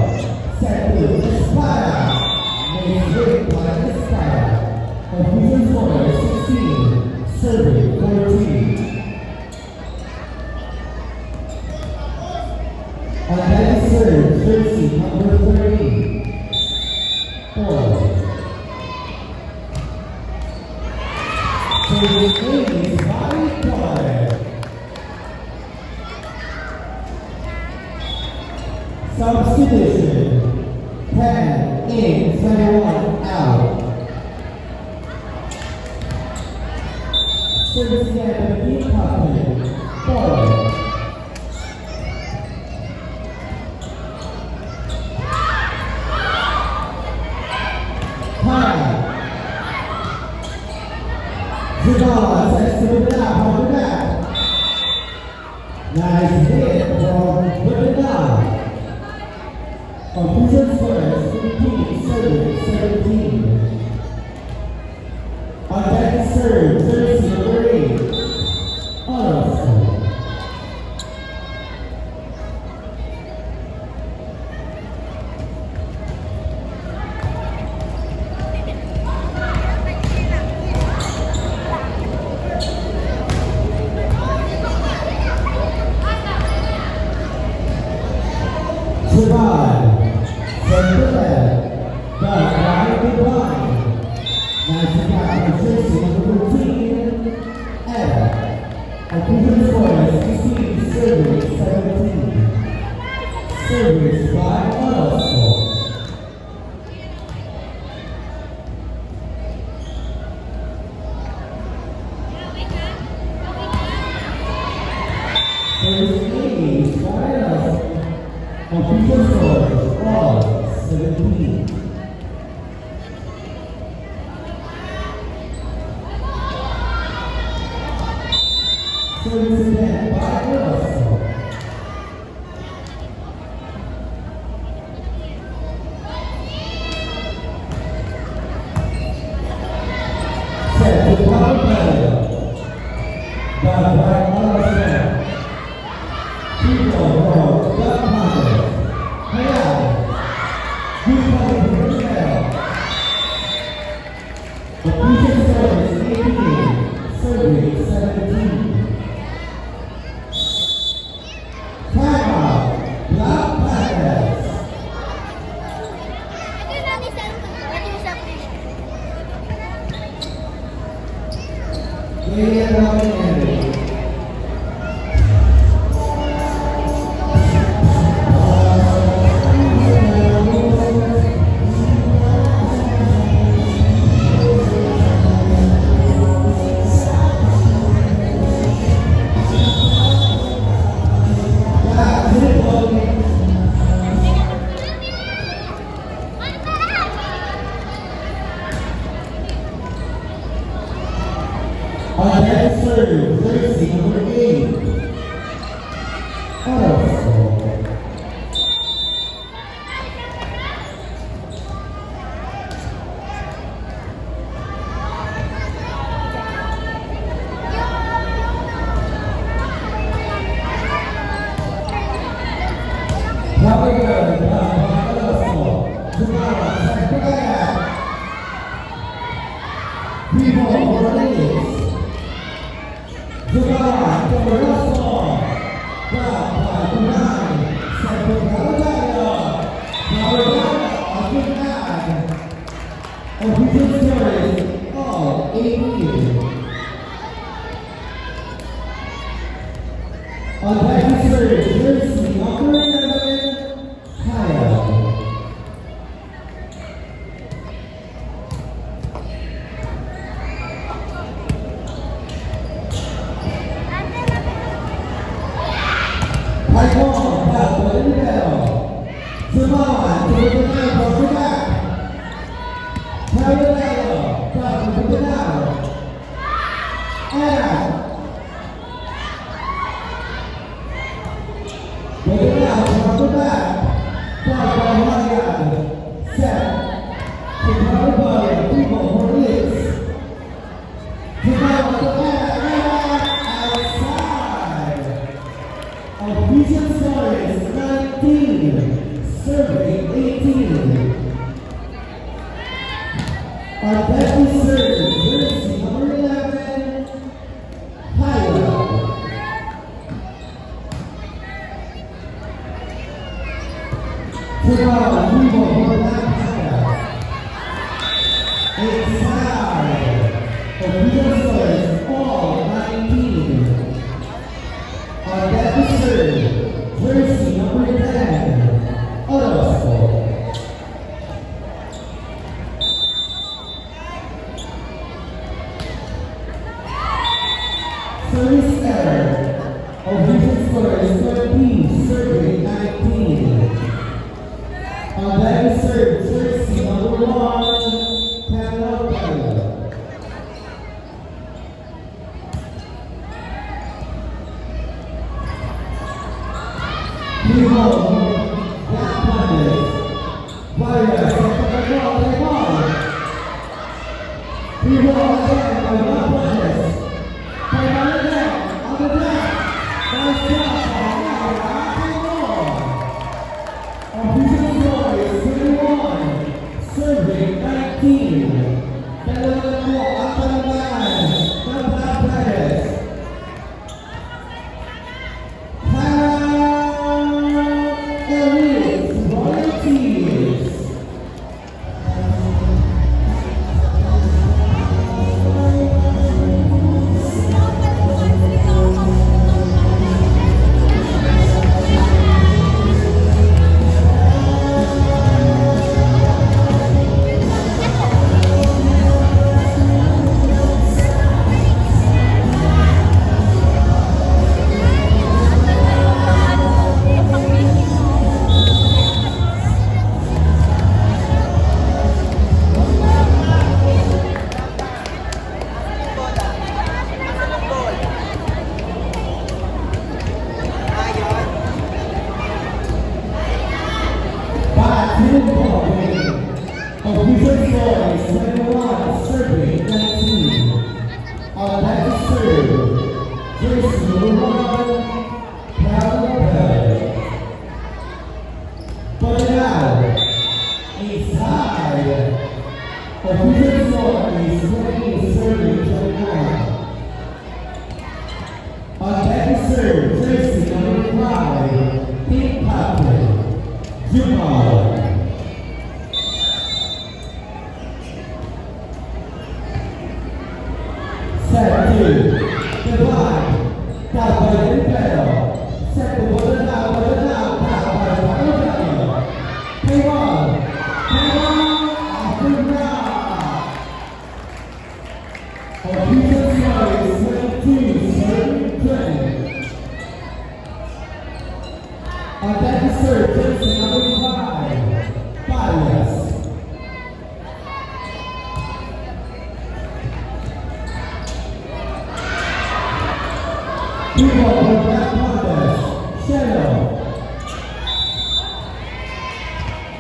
Set to Espada. Made break by Espada. Official score 16, serving 14. On that serve, jersey number 30, Paul. Serving 8 by Paul. Substitution, 10 in, 21 out. Service again, the team captain, Paul. Zubala sets to the back, from the back. Nice hit from the back. Official score 15, serving 17. On that serve, jersey number 8, Orozco. Survive. From the left. Back right to blind. Nice attack on jersey number 13. Ella. Official score 16, serving 17. Service by Orozco. Service 8 by Orozco. Official score all 17. Service again by Orozco. Set to power play. Back by Orozco. People from Godfather. Official service 18, serving 17. Timeout, Black Panthers. Clear out Henry. On that serve, jersey number 8, Orozco. Power good, Orozco. Zubala, set to back. People for leads. Zubala, to Orozco. Back by 9. Set to Galatasaray. Galatasaray on the back. Official service all 18. On that serve, jersey number 11, Kyle. Taekwondo, back by Delgado. Zubala, to the back, from the back. Delgado, back to Delgado. Ella. Delgado. Service error. Official score is 20, serving 19. On that serve, jersey number 1, Canelo. People, Black Pandas, Vargas, second ball. People again, by Black Pandas. By again, on the back. Nice job, official score is 21, serving 19. Dalawa po ang palaban ng Black Pandas. Official score is 21, serving 19. On that serve, jersey number 1, Canelo. But now, it's tied. Official score is 20, serving 21. On that serve, jersey number 5, Pink Patrick, Jamal. Set 2, divide, Tapay Impero, set to Bodanao, Tapay Pagkakalo, K1, Africa. Official score is 22, serving 20. On that serve, jersey number 5, Payas. People from Black Pandas, Shadow.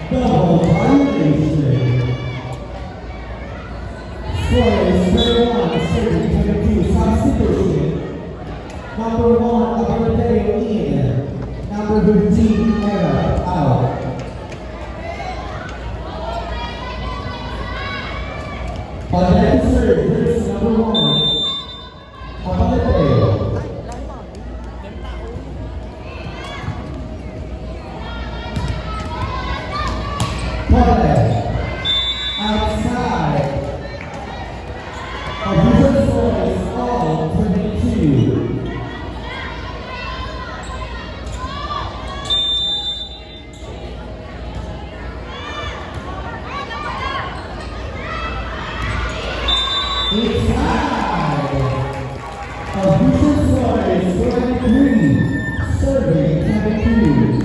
Double violation. Score is 31, serving 22. Substitution. Number 1, Aberdale in. Number 15, Era, out. On that serve, jersey number 1, Aberdale. Outside. Official score is all 22. Inside. Official score is 23, serving 22.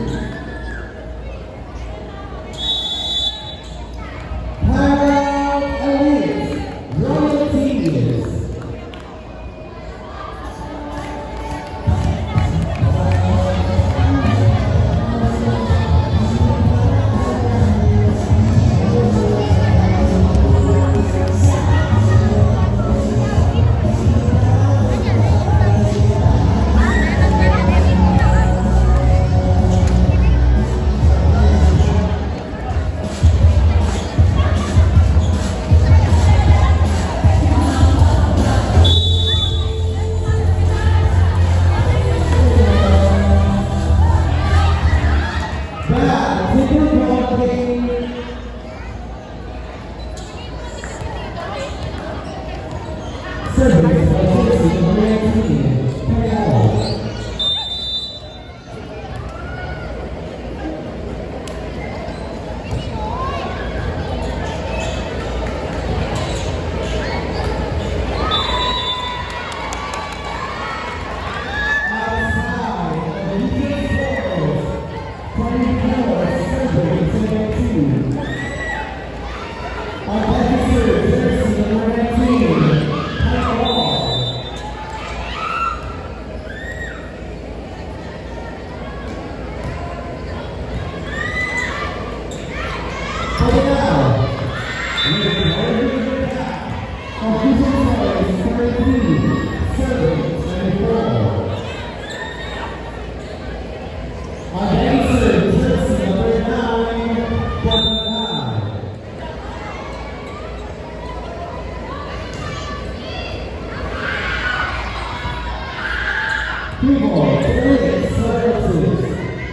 People, police, services,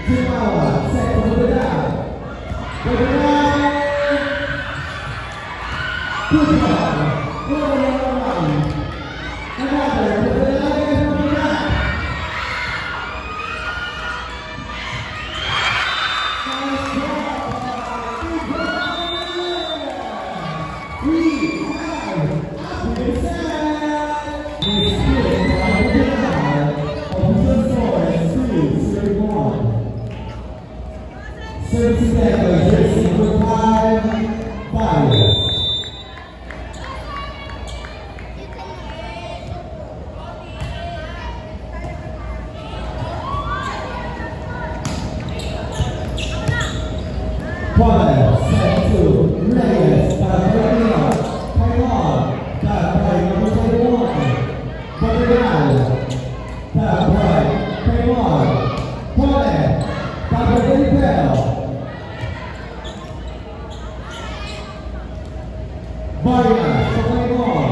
Chihuahua, second to the down. Good job. Go on. Another to the line from the back. Nice job. We have a set. This is by the line of the score is 2-31. Service together, jersey number 5, Fire. Quarter, set to Reyes, Tabarina, Taiwan, Tabai, number 21, Tabarina, Tabai, Taiwan, Quarter, Tabarina, Vargas, Taiwan,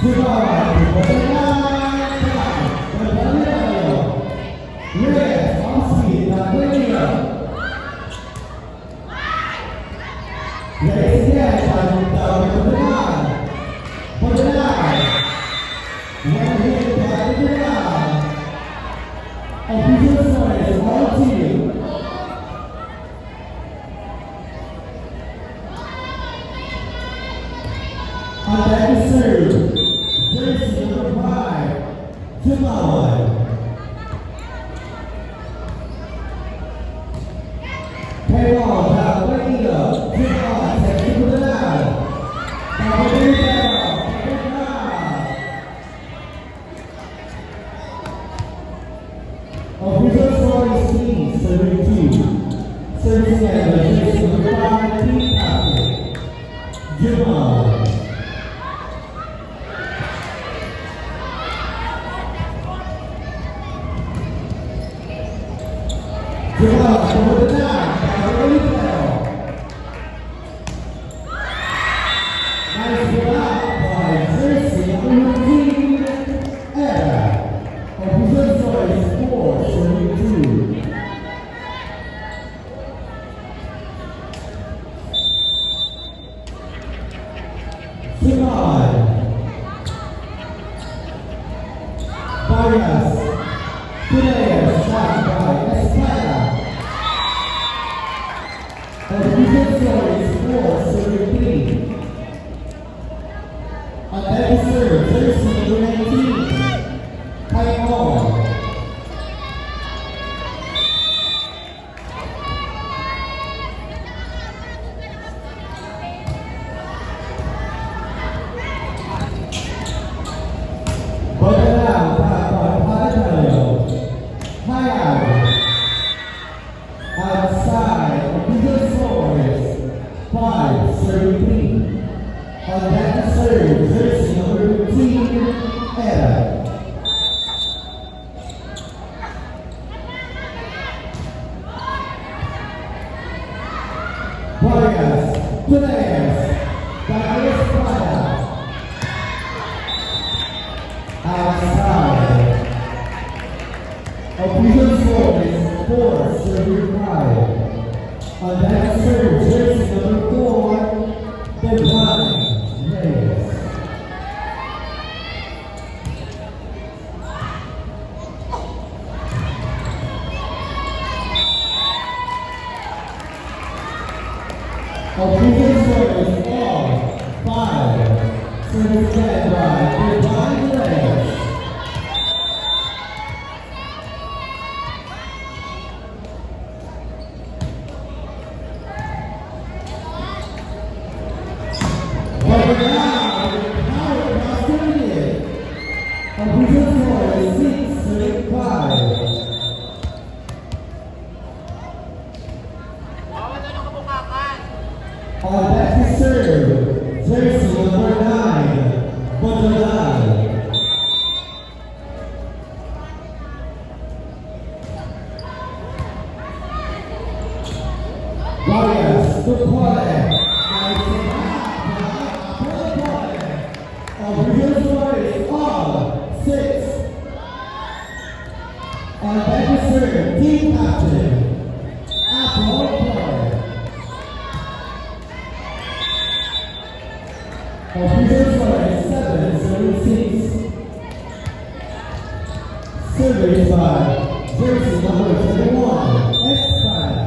Chihuahua, Tabarina, Reyes, Oski, Tabarina. Ladies again, time for the line. For the line. One hit by the line. Official score is 1-2. On that to serve, jersey number 5, Jamal. Taiwan, Tabarina, Jamal, second to the line. Tabarina, official score is 3-72. Service together, jersey number 5, team captain, Jamal. Jamal, for the line. Nice block by jersey number 15, Era. Official score is 4-72. Simon. Vargas. Player shot by Espada. Official score is 4-73. On that serve, jersey number 19, Taiwan. Badalao, Papadalo, Hayao. Outside, official score is 5-33. On that serve, jersey number 15, Era. Vargas, players, Darius Prada. Outside. Official score is 4-35. On that serve, jersey number 4, Devon Reyes. Official score is all 5. Service led by Devon Reyes. But now, power opportunity. Official score is 6-5. On that to serve, jersey number 9, Badalao. Vargas, the play. Official score is all 6. On back to serve, team captain, Apple Boy. Official score is 7-6. Service by jersey number 21, Espada.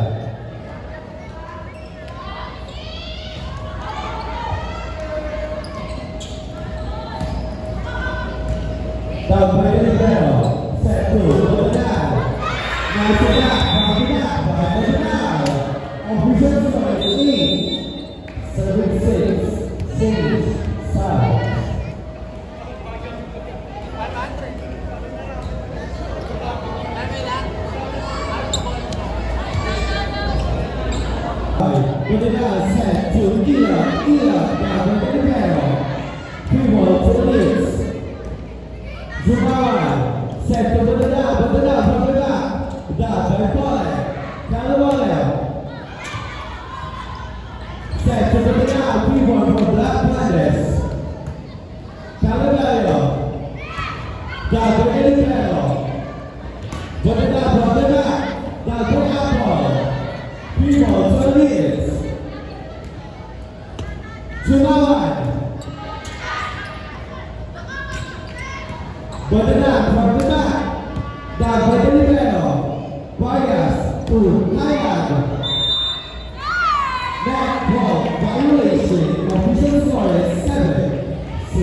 Down by the bell, set to the down. Now to back, official score is 8-6, 6-5. With the down set to Ila, down by the bell. People to the leads. Jumawan, set to the down, down by Pole, Calawale. Set to the down, people from Black Panthers. Calawale, down by Elipero. Put it down by Apple. People to the leads. Jumawan. Berdenang from the back, down by the libero, bias to Hayat. Net ball violation, official score is 7-3.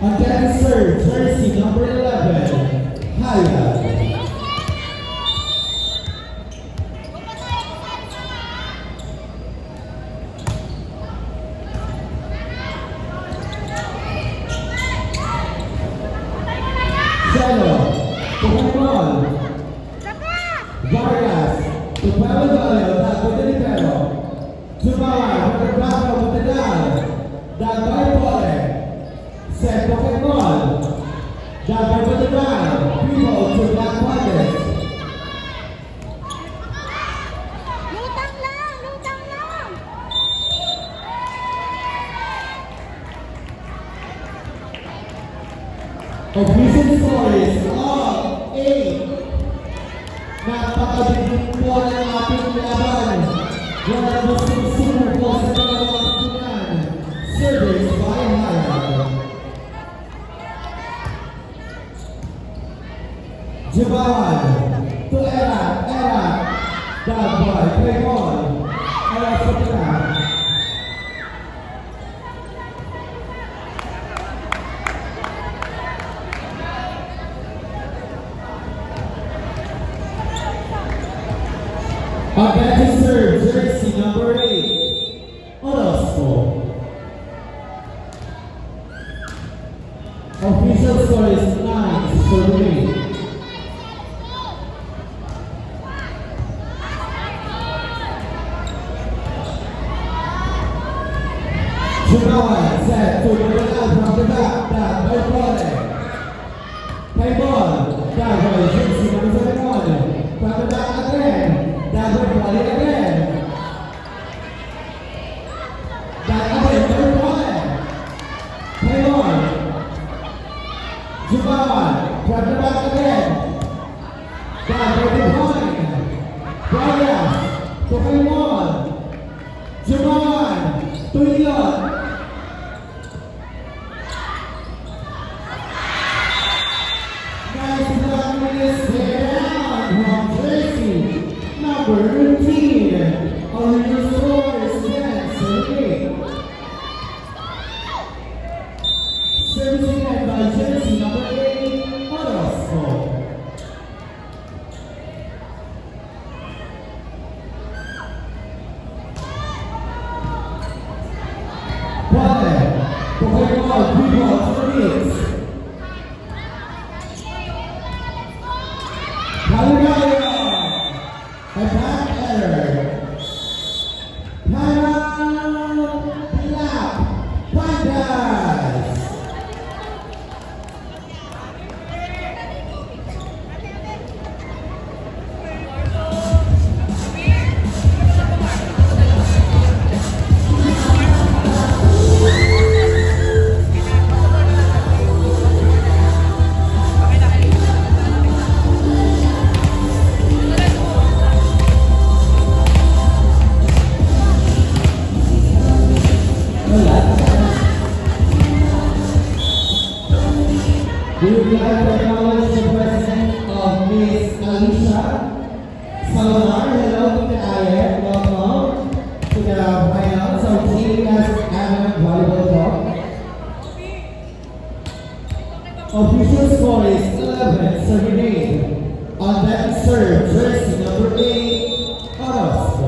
On deck serve, jersey number 11, Hayat. Pokemon, Vargas, to Paladino, that with the libero. Jumawan, with the Bravo, with the down, that by Pole. Set Pokemon, that by with the down, people to Black Panthers. Lutang lang! Official score is 8. Napakabigin po ng ating laban. Wala gustong sumuko sa dalawang tunan. Service by Hayat. Jumawan to Era, down by Pokemon. Era sa tira. On back to serve, jersey number 8, Orozco. Official score is 9-3. Jumawan set to the down from the back, down by Pole. Play ball, down by jersey number 71, from the back again. Down by Pole again. Back again by Pole. Play on. Jumawan, from the back again. Down by the point. Vargas, Pokemon. Jumawan, to Ilon. Nice block is down from jersey number 13. On your score is 10-8. Servicing and by jersey number 8, Orozco. Pokemon, people, service. Attack error. Black Panthers. We would like to acknowledge the presence of Miss Alicia Salazar. Hello, Tita Ayet. Welcome to the finals of TDS Avenue Volleyball Club. Official score is 11-8. On that serve, jersey number 8, Orozco.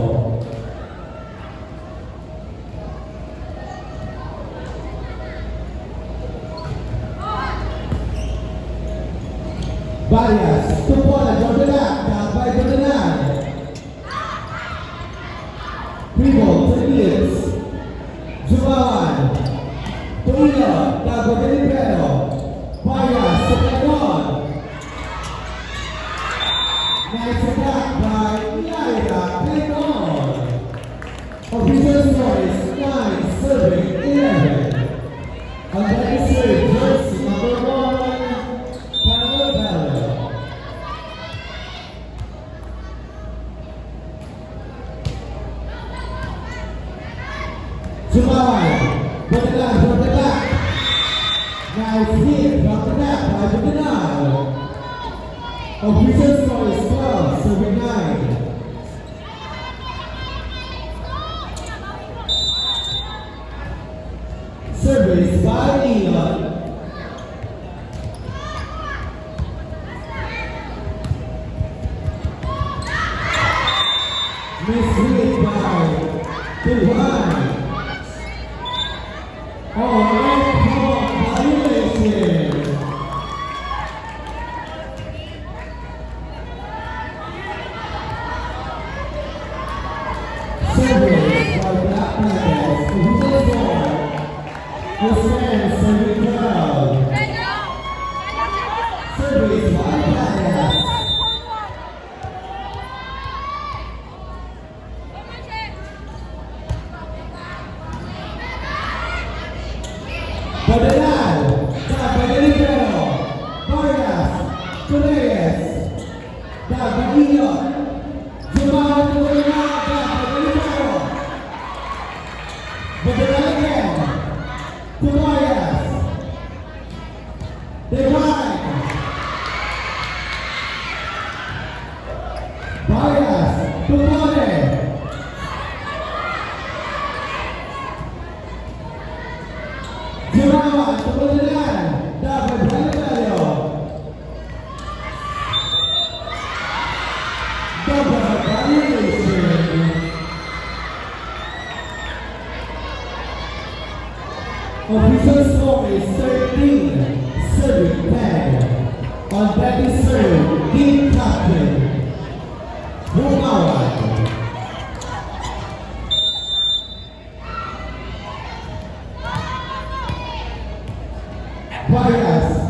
Varias, tu bola, Jordan, down by Jordan. Primo, to the leads. Jumawan. Tuilo, Dago Delibero. Varias, to the on. Nice attack by Lyra, take on. Official score is 9-11. On that serve, jersey number 1, Carlo Bello. Jumawan, Jordan. Nice hit from the back by Jordan. Official score is 12-9. Service by Elon. Misread by Tuhan. Red ball violation. Service by Black Panthers. Official score. Hussein serving well. Service by Panthers. Federal, Delibero, Vargas, Torres, Davidillo, Jumawan Tulina, Delibero, Federal again, Tobias, Divine, Vargas, Tumone, Jumawan, kemudian dapat Delibero. Dapat violation. Official score is 13-10. On that is serve, team captain, Bumawan. Vargas,